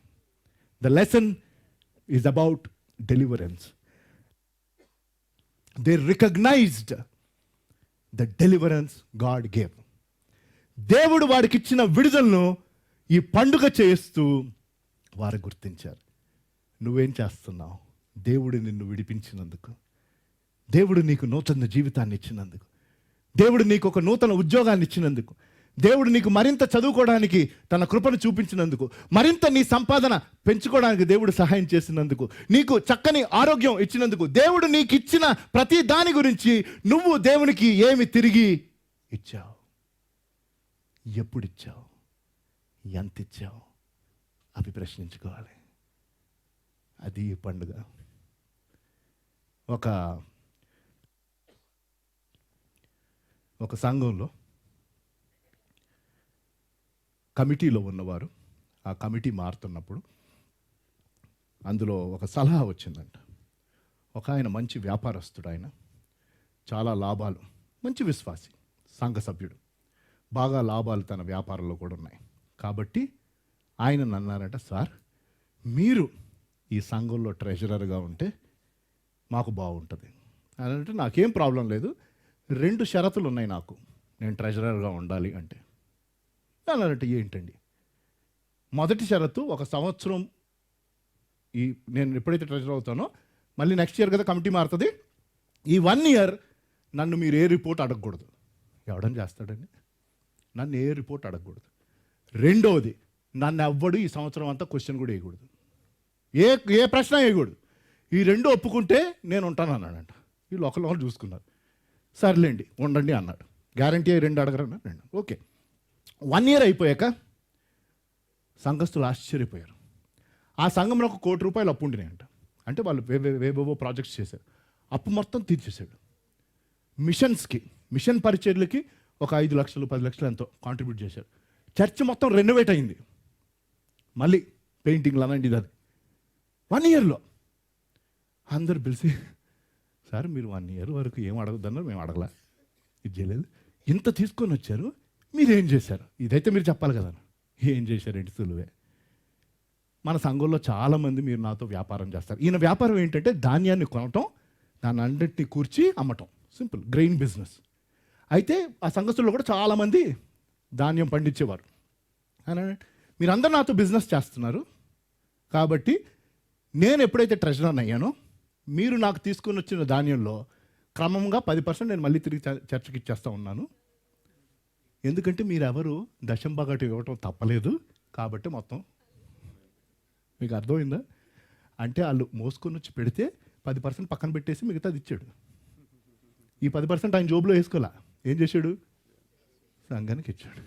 [SPEAKER 1] The lesson is about deliverance. They recognised the deliverance God gave. దేవుడు వాడికి ఇచ్చిన విడుదలను ఈ పండుగ చేస్తూ వారు గుర్తించారు. నువ్వేం చేస్తున్నావు? దేవుడు నిన్ను విడిపించినందుకు, దేవుడు నీకు నూతన జీవితాన్ని ఇచ్చినందుకు, దేవుడు నీకు ఒక నూతన ఉద్యోగాన్ని ఇచ్చినందుకు, దేవుడు నీకు మరింత చదువుకోవడానికి తన కృపను చూపించినందుకు, మరింత నీ సంపాదన పెంచుకోవడానికి దేవుడు సహాయం చేసినందుకు, నీకు చక్కని ఆరోగ్యం ఇచ్చినందుకు, దేవుడు నీకు ఇచ్చిన ప్రతి దాని గురించి నువ్వు దేవునికి ఏమి తిరిగి ఇచ్చావు? ఎప్పుడు ఇచ్చావు? ఎంత ఇచ్చావు? అవి ప్రశ్నించుకోవాలి. అది ఈ పండుగ. ఒక సంఘంలో కమిటీలో ఉన్నవారు ఆ కమిటీ మారుతున్నప్పుడు అందులో ఒక సలహా వచ్చిందంట. ఒక ఆయన మంచి వ్యాపారస్తుడు, ఆయన చాలా లాభాలు, మంచి విశ్వాసి, సంఘ సభ్యుడు, బాగా లాభాలు తన వ్యాపారంలో కూడా ఉన్నాయి. కాబట్టి ఆయన అన్నారంట, సార్ మీరు ఈ సంఘంలో ట్రెజరర్గా ఉంటే మాకు బాగుంటుంది అని. అంటే నాకేం ప్రాబ్లం లేదు, 2 షరతులు ఉన్నాయి నాకు, నేను ట్రెజరర్గా ఉండాలి అంటే. అన్నారంటే ఏంటండి? మొదటి షరతు, 1 సంవత్సరం నేను ఎప్పుడైతే ట్రెజరర్ అవుతానో మళ్ళీ నెక్స్ట్ ఇయర్ కదా కమిటీ మారుతుంది, ఈ 1 ఇయర్ నన్ను మీరు ఏ రిపోర్ట్ అడగకూడదు. ఎవడని చేస్తాడండి? నన్ను ఏ రిపోర్ట్ అడగకూడదు. రెండవది, నన్ను ఎవ్వడు ఈ సంవత్సరం అంతా క్వశ్చన్ కూడా వేయకూడదు, ఏ ప్రశ్న వేయకూడదు. ఈ 2 ఒప్పుకుంటే నేను ఉంటాను అన్నాడంట. వీళ్ళు ఒకళ్ళు చూసుకున్నారు. సర్లేండి ఉండండి అన్నాడు. గ్యారంటీ 2 అడగరు అన్నాడు. 2 ఓకే. 1 ఇయర్ అయిపోయాక సంఘస్థులు ఆశ్చర్యపోయారు. ఆ సంఘంలో ₹1 కోటి అప్పు ఉండినాయంట. అంటే వాళ్ళు వేవేవో ప్రాజెక్ట్స్ చేశారు, అప్పు మొత్తం తీర్చేశాడు. మిషన్ పరిచర్లకి ఒక 5 లక్షలు 10 లక్షలు ఎంతో కాంట్రిబ్యూట్ చేశారు. చర్చ్ మొత్తం రెనోవేట్ అయింది, మళ్ళీ పెయింటింగ్లు అలాంటి అది. 1 ఇయర్లో అందరు పిలిచి, సార్ మీరు 1 ఇయర్ వరకు ఏం అడగద్దన్నారు, మేము అడగలా, ఇది చేయలేదు, ఇంత తీసుకొని వచ్చారు, మీరేం చేశారు? ఇదైతే మీరు చెప్పాలి కదా. ఏం చేశారేంటి? సులువే. మన సంఘంలో చాలామంది మీరు నాతో వ్యాపారం చేస్తారు. ఈయన వ్యాపారం ఏంటంటే ధాన్యాన్ని కొనటం, దాన్ని అన్నింటినీ కూర్చి అమ్మటం, సింపుల్ గ్రెయిన్ బిజినెస్. అయితే ఆ సంఘస్థుల్లో కూడా చాలామంది ధాన్యం పండించేవారు. మీరందరూ నాతో బిజినెస్ చేస్తున్నారు కాబట్టి నేను ఎప్పుడైతే ట్రెజరర్ అయ్యానో మీరు నాకు తీసుకొని వచ్చిన ధాన్యంలో క్రమంగా 10% నేను మళ్ళీ తిరిగి చర్చకి ఇచ్చేస్తూ ఉన్నాను. ఎందుకంటే మీరెవరు దశంభాగం ఇవ్వటం తప్పలేదు కాబట్టి మొత్తం. మీకు అర్థమైందా? అంటే వాళ్ళు మోసుకొని వచ్చి పెడితే 10% పక్కన పెట్టేసి మిగతాది ఇచ్చాడు. ఈ 10% ఆయన జోబులో వేసుకోలే. ఏం చేశాడు? సంఘానికి ఇచ్చాడు.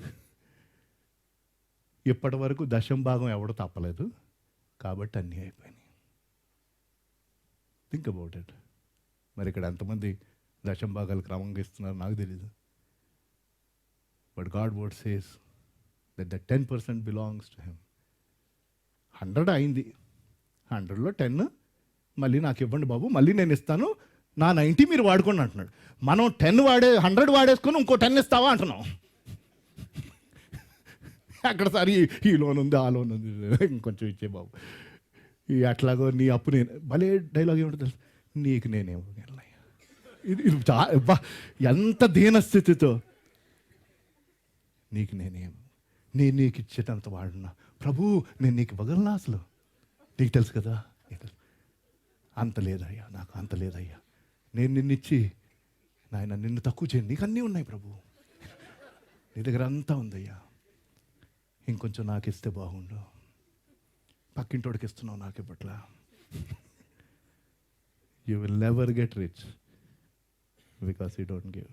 [SPEAKER 1] ఇప్పటి వరకు దశంభాగం ఎవడో తప్పలేదు కాబట్టి అన్నీ అయిపోయినాయి. Think about it. మరి ఇక్కడ ఎంతమంది దశంభాగాలు క్రమంగా ఇస్తున్నారు నాకు తెలీదు. But God word says that the 10% belongs to him. 100 అయింది, 100లో 10 మళ్ళీ నాకు ఇవ్వండి బాబు, మళ్ళీ నేను ఇస్తాను, నా 90 మీరు వాడుకోండి అంటున్నాడు. మనం 100 వాడేసుకొని ఇంకో 10 ఇస్తావా అంటున్నాం. అక్కడ సార్ ఈ లోన్ ఉంది, ఆ లోన్ ఉంది, ఇంకొంచెం ఇచ్చే బాబు, ఈ అట్లాగో నీ అప్పు నేను. భలే డైలాగ్ ఏమిటో తెలుసు, నీకు నేనేమో. ఇది ఎంత దీనస్థితితో, నీకు నేనేమో, నేను నీకు ఇచ్చేటంత వాడున్నా ప్రభు, నేను నీకు ఇవ్వగలనా అసలు? నీకు తెలుసు కదా, అంత లేదయ్యా, నాకు అంత లేదయ్యా, నేను నిన్నిచ్చి నాయన నిన్ను తక్కువ చేయను, నీకు అన్నీ ఉన్నాయి ప్రభు, నీ దగ్గర అంతా ఉందయ్యా, ఇంకొంచెం నాకు ఇస్తే బాగుండు, పక్కింటోడికి ఇస్తున్నావు నాకు ఇప్పట్లా. You will never get rich because you don't give.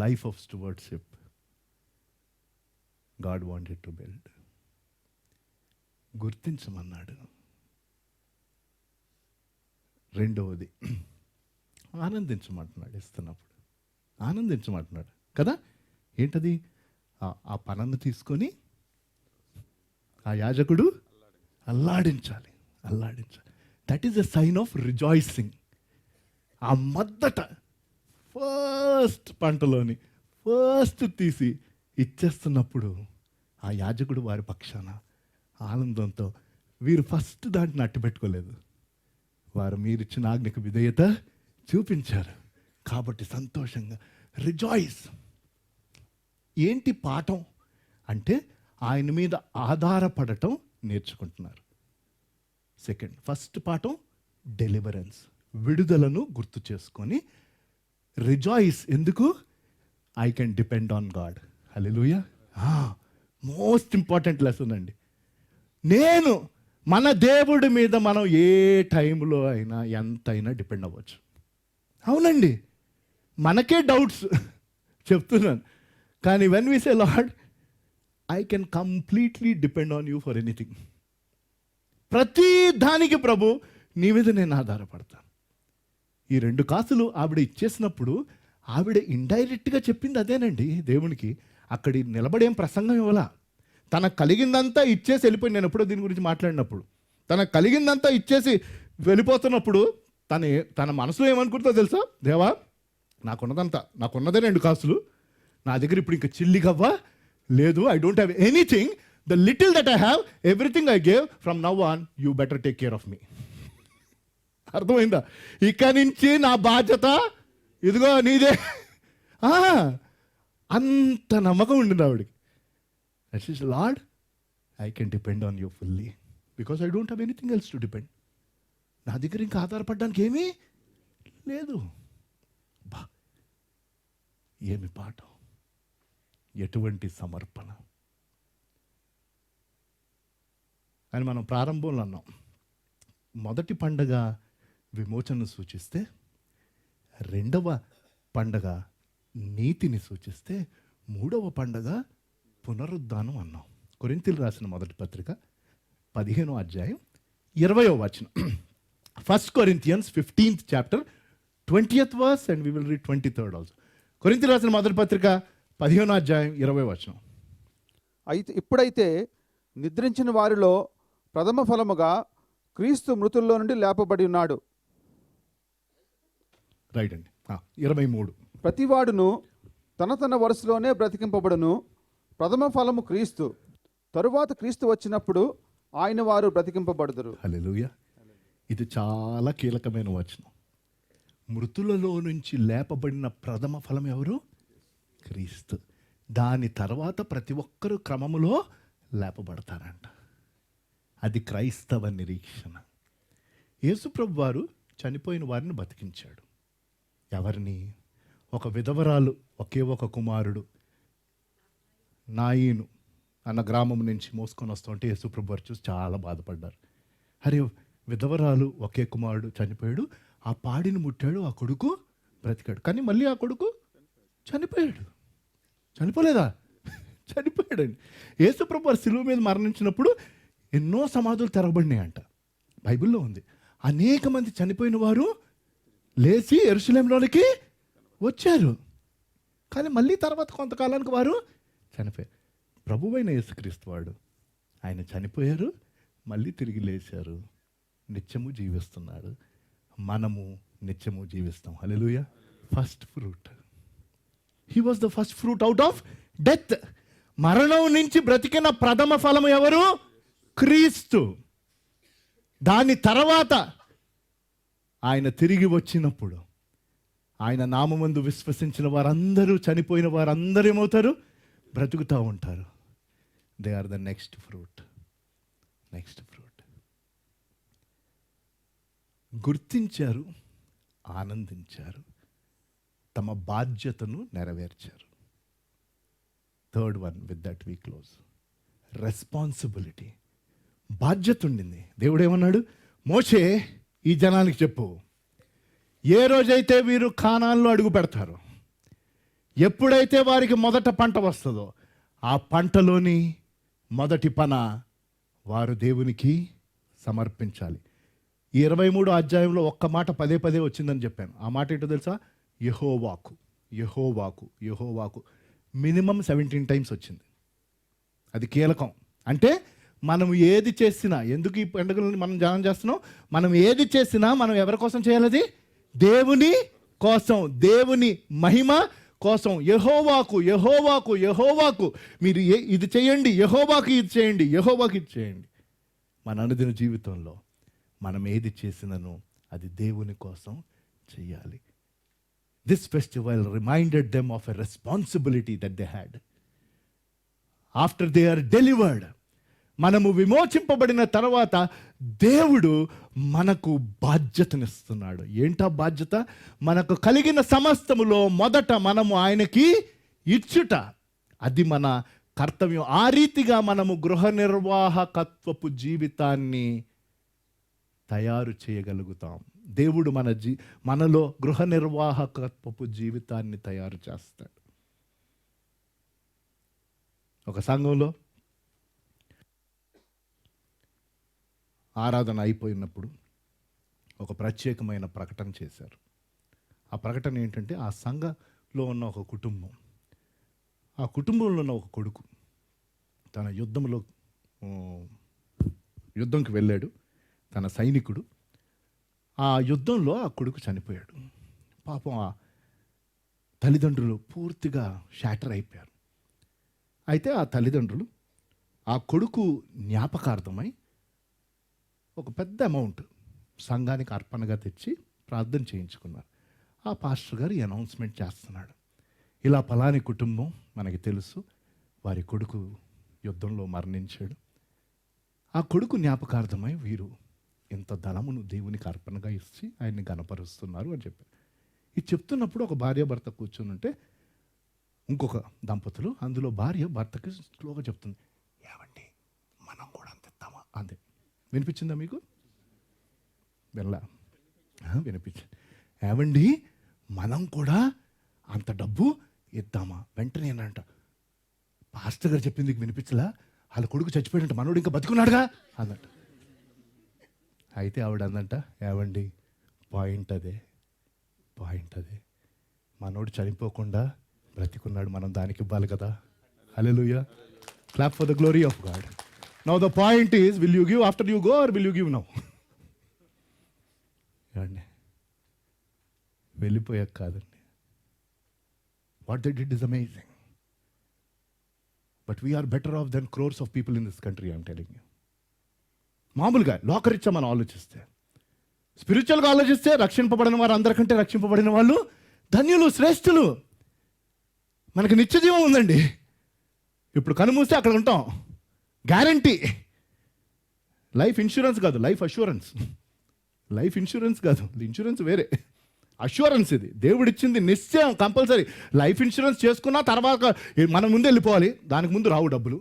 [SPEAKER 1] Life of stewardship God wanted to build. గుర్తించమన్నాడు. రెండవది ఆనందించమంటున్నాడు. ఇస్తున్నప్పుడు ఆనందించమంటున్నాడు కదా. ఏంటది? ఆ పనను తీసుకొని ఆ యాజకుడు అల్లాడించాలి. That is a sign of rejoicing. ఆ మొదట ఫస్ట్ పంటలోని ఫస్ట్ తీసి ఇచ్చేస్తున్నప్పుడు ఆ యాజకుడు వారి పక్షాన ఆనందంతో, వీరు ఫస్ట్ దాంట్లో అట్టి పెట్టుకోలేదు, వారు మీరిచ్చిన ఆజ్ఞకు విధేయత చూపించారు కాబట్టి సంతోషంగా రిజాయిస్. ఏంటి పాఠం అంటే ఆయన మీద ఆధారపడటం నేర్చుకుంటున్నారు. ఫస్ట్ పాఠం డెలివరెన్స్, విడుదలను గుర్తు చేసుకొని రిజాయిస్. ఎందుకు? I can depend on God. Hallelujah. Most important lesson అండి. నేను మన దేవుడి మీద మనం ఏ టైంలో అయినా ఎంతైనా డిపెండ్ అవ్వచ్చు. అవునండి, మనకే డౌట్స్ చెప్తున్నాను, కానీ when we say Lord I can completely depend on you for anything, ప్రతి దానికి ప్రభు నీ మీద నేను ఆధారపడతాను. ఈ 2 కాసులు ఆవిడ ఇచ్చేసినప్పుడు ఆవిడ ఇండైరెక్ట్గా చెప్పింది అదేనండి దేవునికి. అక్కడి నిలబడేం ప్రసంగం ఇవ్వాల. తనకు కలిగిందంతా ఇచ్చేసి వెళ్ళిపోయింది. నేను ఎప్పుడో దీని గురించి మాట్లాడినప్పుడు తనకు కలిగిందంతా ఇచ్చేసి వెళ్ళిపోతున్నప్పుడు తన మనసులో ఏమనుకుంటుందో తెలుసా? దేవా, నాకున్నదే 2 కాసులు, నా దగ్గర ఇప్పుడు ఇంకా చిల్లిగవ్వ లేదు. I don't have anything. The little that I have, everything I gave. From now on you better take care of me. అర్థమైందా? ఇక నుంచి నా బాధ్యత ఇదిగో నీదే. అంత నమ్మకం ఉండింది ఆవిడికి. Lord, I can depend on you fully because I don't have anything else to depend. నా దగ్గర ఇంకా ఆధారపడడానికి ఏమీ లేదు. బా, ఏమి పాఠం, ఎటువంటి సమర్పణ అని మనం ప్రారంభంలో అన్నాం. మొదటి పండగ విమోచనను సూచిస్తే, 2వ పండగ నీతిని సూచిస్తే, 3వ పండగ పునరుద్ధానం అన్నాం. కొరింథీయులకు రాసిన మొదటి పత్రిక 15వ అధ్యాయం 20వ వచనం. 1 Corinthians 15th chapter 20th verse and we will read 23rd also. కొరింథీయులకు రాసిన మొదటి పత్రిక 15వ అధ్యాయం 20వ వచనం.
[SPEAKER 2] ఇప్పుడైతే నిద్రించిన వారిలో ప్రథమ ఫలముగా క్రీస్తు మృతుల్లో నుండి లేపబడి ఉన్నాడు.
[SPEAKER 1] రైట్ అండి. 23.
[SPEAKER 2] ప్రతివాడును తన వరుసలోనే బ్రతికింపబడును. ప్రథమ ఫలము క్రీస్తు, తరువాత క్రీస్తు వచ్చినప్పుడు ఆయన వారు బ్రతికింపబడుదురు.
[SPEAKER 1] హల్లెలూయా. ఇది చాలా కీలకమైన వచనం. మృతులలో నుంచి లేపబడిన ప్రథమ ఫలం ఎవరు? క్రీస్తు. దాని తర్వాత ప్రతి ఒక్కరూ క్రమములో లేపబడతారంట. అది క్రైస్తవ నిరీక్షణ. యేసుప్రభు వారు చనిపోయిన వారిని బతికించాడు. ఎవరిని? ఒక విధవరాలు, ఒకే ఒక కుమారుడు నాయీను అన్న గ్రామం నుంచి మోసుకొని వస్తుంటే యేసుప్రభు వారు చూసి చాలా బాధపడ్డారు. అరే, విధవరాలు, ఒకే కుమారుడు చనిపోయాడు, ఆ పాడిని ముట్టాడు, ఆ కొడుకు బ్రతికాడు. కానీ మళ్ళీ ఆ కొడుకు చనిపోయాడు. చనిపోలేదా? చనిపోయాడండి. యేసుప్రభు వారు శిలువ మీద మరణించినప్పుడు ఎన్నో సమాధులు తెరవబడినాయంట. బైబిల్లో ఉంది. అనేక మంది చనిపోయిన వారు లేచి యెరూషలేములోనికి వచ్చారు. కానీ మళ్ళీ తర్వాత కొంతకాలానికి వారు చనిపోయారు. ప్రభువైన యేసుక్రీస్తు వాడు, ఆయన చనిపోయారు, మళ్ళీ తిరిగి లేచారు, నిత్యము జీవిస్తున్నాడు. మనము నిత్యము జీవిస్తాం. Hallelujah. First fruit. He was the first fruit out of death. మరణం నుంచి బ్రతికిన ప్రథమ ఫలము ఎవరు? క్రీస్తు. దాని తర్వాత ఆయన తిరిగి వచ్చినప్పుడు ఆయన నామమందు విశ్వసించిన వారందరూ, చనిపోయిన వారందరూ ఏమవుతారు? బ్రతుకుతూ ఉంటారు. They are the next fruit. Next fruit. గుర్తించారు, ఆనందించారు, తమ బాధ్యతను నెరవేర్చారు. Third one, with that we close. Responsibility. బాధ్యత ఉండింది. దేవుడు ఏమన్నాడు? మోషే, ఈ జనానికి చెప్పు, ఏ రోజైతే వీరు కానాన్లో అడుగు పెడతారో, ఎప్పుడైతే వారికి మొదట పంట వస్తుందో, ఆ పంటలోని మొదటి పన వారు దేవునికి సమర్పించాలి. ఈ 23వ అధ్యాయంలో ఒక్క మాట పదే పదే వచ్చిందని చెప్పాను. ఆ మాట ఏంటో తెలుసా? యెహోవాకు, యెహోవాకు, యెహోవాకు. మినిమం 17 టైమ్స్ వచ్చింది. అది కీలకం. అంటే మనం ఏది చేసినా, ఎందుకు ఈ పండుగలను మనం ధ్యానం చేస్తున్నాం? మనం ఏది చేసినా మనం ఎవరి కోసం చేయాలి? అది దేవుని కోసం, దేవుని మహిమ కోసం. యెహోవాకు, యెహోవాకు, యెహోవాకు. మీరు ఇది చేయండి, యెహోవాకు ఇది చేయండి, యెహోవాకు ఇది చేయండి. మన అనుదిన జీవితంలో మనం ఏది చేసినను అది దేవుని కోసం చేయాలి. This festival reminded them of a responsibility that they had after they are delivered. మనము విమోచింపబడిన తర్వాత దేవుడు మనకు బాధ్యతనిస్తున్నాడు. ఏంటా బాధ్యత? మనకు కలిగిన సమస్తములో మొదట మనము ఆయనకి ఇచ్చుట. అది మన కర్తవ్యం. ఆ రీతిగా మనము గృహ నిర్వాహకత్వపు జీవితాన్ని తయారు చేయగలుగుతాం. దేవుడు మనలో గృహ నిర్వాహకత్వపు జీవితాన్ని తయారు చేస్తాడు. ఒక సంఘంలో ఆరాధన అయిపోయినప్పుడు ఒక ప్రత్యేకమైన ప్రకటన చేశారు. ఆ ప్రకటన ఏంటంటే, ఆ సంఘంలో ఉన్న ఒక కుటుంబం, ఆ కుటుంబంలో ఉన్న ఒక కొడుకు తన యుద్ధంకి వెళ్ళాడు. తన సైనికుడు. ఆ యుద్ధంలో ఆ కొడుకు చనిపోయాడు. పాపం ఆ తల్లిదండ్రులు పూర్తిగా షాటర్ అయిపోయారు. అయితే ఆ తల్లిదండ్రులు ఆ కొడుకు జ్ఞాపకార్థమై ఒక పెద్ద అమౌంట్ సంఘానికి అర్పణగా తెచ్చి ప్రార్థన చేయించుకున్నారు. ఆ పాస్టర్ గారు ఈ అనౌన్స్మెంట్ చేస్తున్నాడు, ఇలా పలాని కుటుంబం మనకి తెలుసు, వారి కొడుకు యుద్ధంలో మరణించాడు. ఆ కొడుకు జ్ఞాపకార్థమై వీరు ఇంత ధనమును దేవునికి అర్పణగా ఇచ్చి ఆయన్ని గణపరుస్తున్నారు అని చెప్పారు. ఇది చెప్తున్నప్పుడు ఒక భార్య భర్త కూర్చొని ఉంటే ఇంకొక దంపతులు, అందులో భార్య భర్తకి స్లోగా చెప్తుంది, ఏమండి మనం కూడా అంత ఇద్దామా అంతే. వినిపించిందా మీకు? వెళ్ళా వినిపించింది. ఏమండి మనం కూడా అంత డబ్బు ఇద్దామా? వెంటనే ఏంటంట, పాస్టర్ గారు చెప్పింది మీకు వినిపించలా? వాళ్ళ కొడుకు చచ్చిపోయినట్టు, మనోడు ఇంకా బతుకున్నాడుగా అన్నట్టు. అయితే ఆవిడ అందంట, ఏవండి పాయింట్ అదే, మనోడు చనిపోకుండా బ్రతికున్నాడు, మనం దానికి ఇవ్వాలి కదా. Hallelujah, clap for the glory of God. Now the point is, will you give after you go or will you give now? ఏమండి వెళ్ళిపోయాక కాదండి. What they did is amazing. But we're better off then crores of people in this country, I'm telling you. మామూలుగా లోకరీత్యా మనం ఆలోచిస్తే, స్పిరిచువల్గా ఆలోచిస్తే రక్షింపబడిన వారు అందరికంటే రక్షింపబడిన వాళ్ళు ధన్యులు, శ్రేష్ఠులు. మనకి నిత్య జీవం ఉందండి. ఇప్పుడు కనుమూస్తే అక్కడ ఉంటాం, గ్యారంటీ. లైఫ్ ఇన్సూరెన్స్ కాదు, లైఫ్ అష్యూరెన్స్. లైఫ్ ఇన్సూరెన్స్ కాదు, ఇన్సూరెన్స్ వేరే, అష్యూరెన్స్ ఇది దేవుడిచ్చింది నిశ్చయం, కంపల్సరీ. లైఫ్ ఇన్సూరెన్స్ చేసుకున్న తర్వాత మనం ముందు వెళ్ళిపోవాలి, దానికి ముందు రావు డబ్బులు.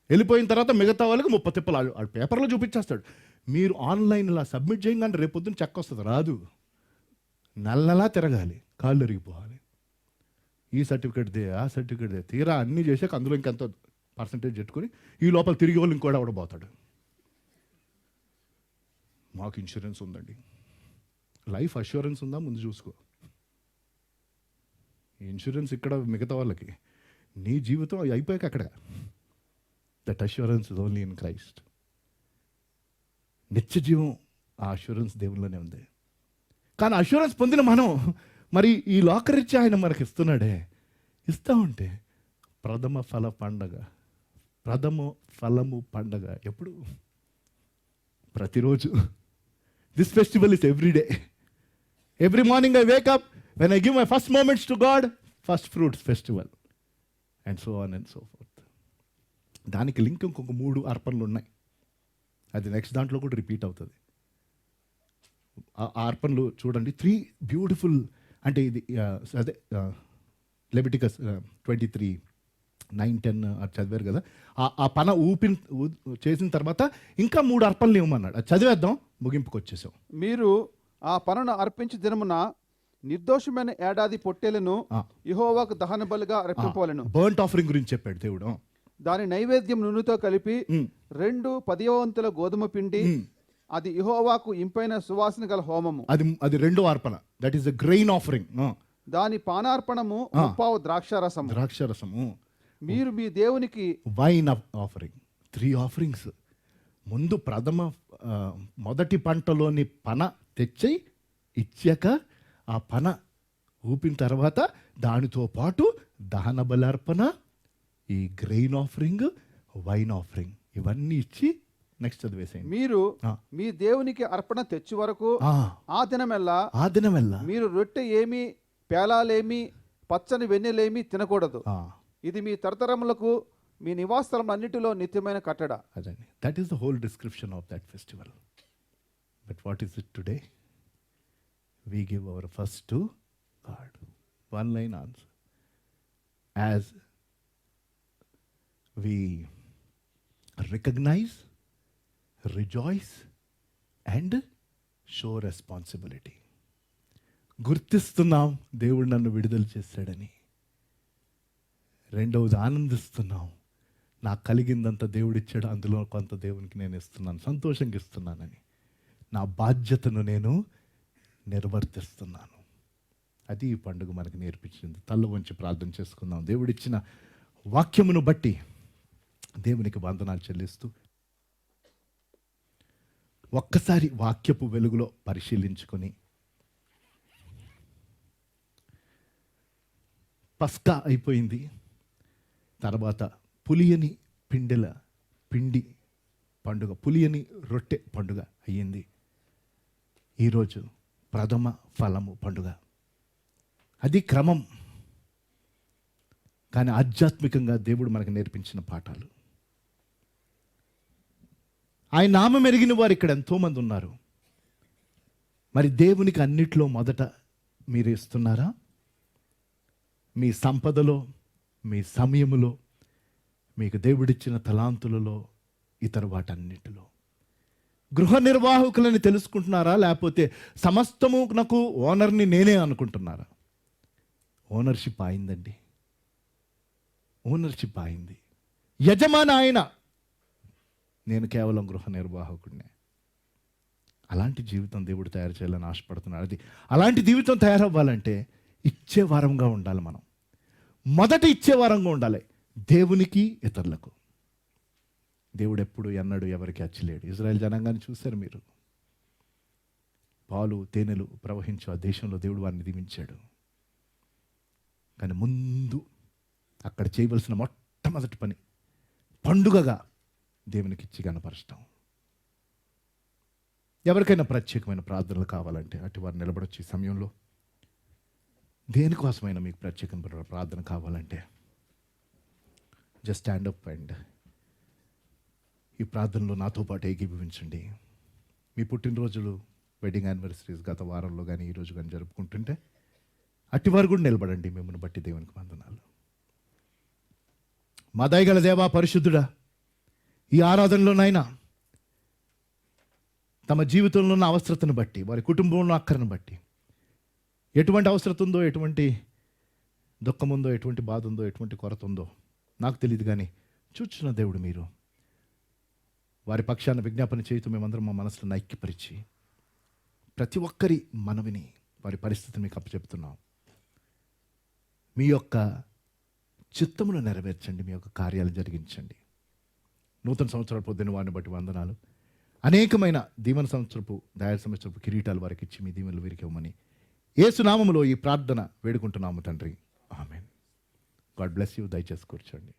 [SPEAKER 1] వెళ్ళిపోయిన తర్వాత మిగతా వాళ్ళకి 30 తిప్పలు ఆ పేపర్లో చూపించేస్తాడు. మీరు ఆన్లైన్ ఇలా సబ్మిట్ చేయగానే రేపొద్దున చెక్ వస్తుంది, రాదు. నెలలా తిరగాలి, కాళ్ళు ఎరిగిపోవాలి. ఈ సర్టిఫికేట్ దే, ఆ సర్టిఫికేట్ దే, తీరా అన్నీ చేసాక అందులో ఇంకెంత పర్సంటేజ్ పెట్టుకొని ఈ లోపల తిరిగి వాళ్ళు ఇంకోటి అవడబోతాడు. మాకు ఇన్సూరెన్స్ ఉందండి. లైఫ్ అష్యూరెన్స్ ఉందా ముందు చూసుకో. ఇన్సూరెన్స్ ఇక్కడ మిగతా వాళ్ళకి, నీ జీవితం అయిపోయాక అక్కడ. That assurance is only in Christ. నిత్య జీవం ఆ అష్యూరెన్స్ దేవుల్లోనే ఉంది. కానీ అష్యూరెన్స్ పొందిన మనం మరి ఈ లోకరీత్యా ఆయన మనకి ఇస్తున్నాడే, ఇస్తా ఉంటే ప్రథమ ఫలము పండగ ఎప్పుడు? ప్రతిరోజు. This festival is every every morning I wake up, when I give my first moments to God, first fruits festival, and so on and so forth. దానికి లింక్ ఇంకొక 3 అర్పణలు ఉన్నాయి. అది నెక్స్ట్ దాంట్లో కూడా రిపీట్ అవుతుంది. ఆ అర్పణలు చూడండి, 3 బ్యూటిఫుల్. అంటే ఇది అదే లెవిటికస్ 23:9-10 చదివారు కదా. ఆ పన చేసిన తర్వాత ఇంకా 3 అర్పణలు ఇవ్వమన్నాడు. అది చదివేద్దాం, ముగింపుకు వచ్చేసాం.
[SPEAKER 2] మీరు ఆ పనును అర్పించి దినమున నిర్దోషమైన ఏడాది పొట్టేలను యెహోవాకు దహన బలిగా అర్పింపవలెను.
[SPEAKER 1] బర్న్ట్ ఆఫరింగ్ గురించి చెప్పాడు దేవుడు.
[SPEAKER 2] దాని నైవేద్యం నూనెతో కలిపి 2 10వ వంతుల గోధుమ పిండి, అది యెహోవాకు ఇంపైన సువాసన గల హోమము.
[SPEAKER 1] అది రెండో అర్పణ. That is the grain offering.
[SPEAKER 2] దాని పానార్పణము 30 ద్రాక్షారసము. మీరు మీ దేవునికి
[SPEAKER 1] వైన్ ఆఫరింగ్. 3 ఆఫరింగ్స్. ముందు మొదటి పంటలోని పన తెచ్చి ఇచ్చాక ఆ పన ఊపిన తర్వాత దానితో పాటు దహన బలార్పణ, ఈ గ్రెయిన్ ఆఫరింగ్, వైన్ ఆఫరింగ్, ఇవన్నీ ఇచ్చి నెక్స్ట్ చదివేసేయండి.
[SPEAKER 2] మీరు మీ దేవునికి అర్పణ తెచ్చి వరకు ఆ దినమెల్లా మీరు రొట్టె ఏమి, పేలాలేమి, పచ్చని వెన్నెలేమి తినకూడదు. ఇది మీ తరతరములకు మీ నివాసస్థలం అన్నిటిలో నిత్యమైన కట్టడ.
[SPEAKER 1] అదండి. That is the whole description of that festival. But what is it today? We give our first to God. One line answer. As we recognize, rejoice and show responsibility. గుర్తిస్తున్నాం దేవుడు నన్ను విడుదల చేశాడని. రెండవది ఆనందిస్తున్నాం, నాకు కలిగిందంత దేవుడిచ్చాడు, అందులో కొంత దేవునికి నేను ఇస్తున్నాను, సంతోషంగా ఇస్తున్నానని నా బాధ్యతను నేను నిర్వర్తిస్తున్నాను. అది ఈ పండుగ మనకు నేర్పించింది. తల్ల వంచి ప్రార్థన చేసుకుందాం. దేవుడిచ్చిన వాక్యమును బట్టి దేవునికి వందనాలు చెల్లిస్తూ ఒక్కసారి వాక్యపు వెలుగులో పరిశీలించుకొని, పస్కా అయిపోయింది, తర్వాత పులియని పిండి పండుగ, పులియని రొట్టె పండుగ అయ్యింది. ఈరోజు ప్రథమ ఫలము పండుగ. అది క్రమం, కానీ ఆధ్యాత్మికంగా దేవుడు మనకు నేర్పించిన పాఠాలు. ఆయన నామం ఎరిగిన వారు ఇక్కడ ఎంతోమంది ఉన్నారు. మరి దేవునికి అన్నిట్లో మొదట మీరు ఇస్తున్నారా? మీ సంపదలో, మీ సమయములో, మీకు దేవుడిచ్చిన తలాంతులలో, ఇతర వాటన్నిటిలో గృహ నిర్వాహకులని తెలుసుకుంటున్నారా? లేకపోతే సమస్తము నాకు ఓనర్ని నేనే అనుకుంటున్నారా? ఓనర్షిప్ అయిందండి, ఓనర్షిప్ అయింది. యజమాని ఆయన, నేను కేవలం గృహ నిర్వాహకుడినే. అలాంటి జీవితం దేవుడు తయారు చేయాలని ఆశపడుతున్నాడు. అది అలాంటి జీవితం తయారవ్వాలంటే ఇచ్చే వారంగా ఉండాలి. మనం మొదట ఇచ్చే వారంగా ఉండాలి, దేవునికి, ఇతరులకు. దేవుడు ఎప్పుడు ఎన్నడూ ఎవరికి అచ్చలేడు. ఇజ్రాయెల్ జనాంగాన్ని చూశారు మీరు. పాలు తేనెలు ప్రవహించు ఆ దేశంలో దేవుడు వారిని దీవించాడు. కానీ ముందు అక్కడ చేయవలసిన మొట్టమొదటి పని పండుగగా దేవునికి ఇచ్చి కనపరచడం. ఎవరికైనా ప్రత్యేకమైన ప్రార్థనలు కావాలంటే అటు వారు నిలబడొచ్చు. ఈ సమయంలో దేనికోసమైనా మీకు ప్రత్యేకమైన ప్రార్థన కావాలంటే జస్ట్ స్టాండ్ అప్ అండ్ ఈ ప్రార్థనలో నాతో పాటు ఏకీభవించండి. మీ పుట్టినరోజులు, వెడ్డింగ్ యానివర్సరీస్ గత వారంలో కానీ ఈరోజు కానీ జరుపుకుంటుంటే అట్టివారు కూడా నిలబడండి. మిమ్మల్ని బట్టి దేవునికి వందనాలు. మా దయగల దేవా, పరిశుద్ధుడా, ఈ ఆరాధనలోనైనా తమ జీవితంలో ఉన్న అవసరతను బట్టి, వారి కుటుంబంలో అక్కరను బట్టి, ఎటువంటి అవసరత ఉందో, ఎటువంటి దుఃఖం ఉందో, ఎటువంటి బాధ ఉందో, ఎటువంటి కొరత ఉందో నాకు తెలియదు, కానీ చూచున్న దేవుడు మీరు. వారి పక్షాన విజ్ఞాపన చేయుతూ మేమందరం మా మనసులను ఐక్యపరిచి ప్రతి ఒక్కరి మనవిని, వారి పరిస్థితిని మీకు అప్పచెప్తున్నాం. మీ యొక్క చిత్తమును నెరవేర్చండి, మీ యొక్క కార్యాలు జరిగించండి. నూతన సంవత్సరాల పొద్దున వారిని బట్టి వందనాలు. అనేకమైన దీవెన సంవత్సరపు, దయా సంవత్సరపు కిరీటాలు వారికి ఇచ్చి మీ దీవెనలు వీరికి ఇవ్వమని యేసు నామములో ఈ ప్రార్థన వేడుకుంటున్నాము తండ్రి. ఆమేన్. God bless you. దయచేసి కూర్చోండి.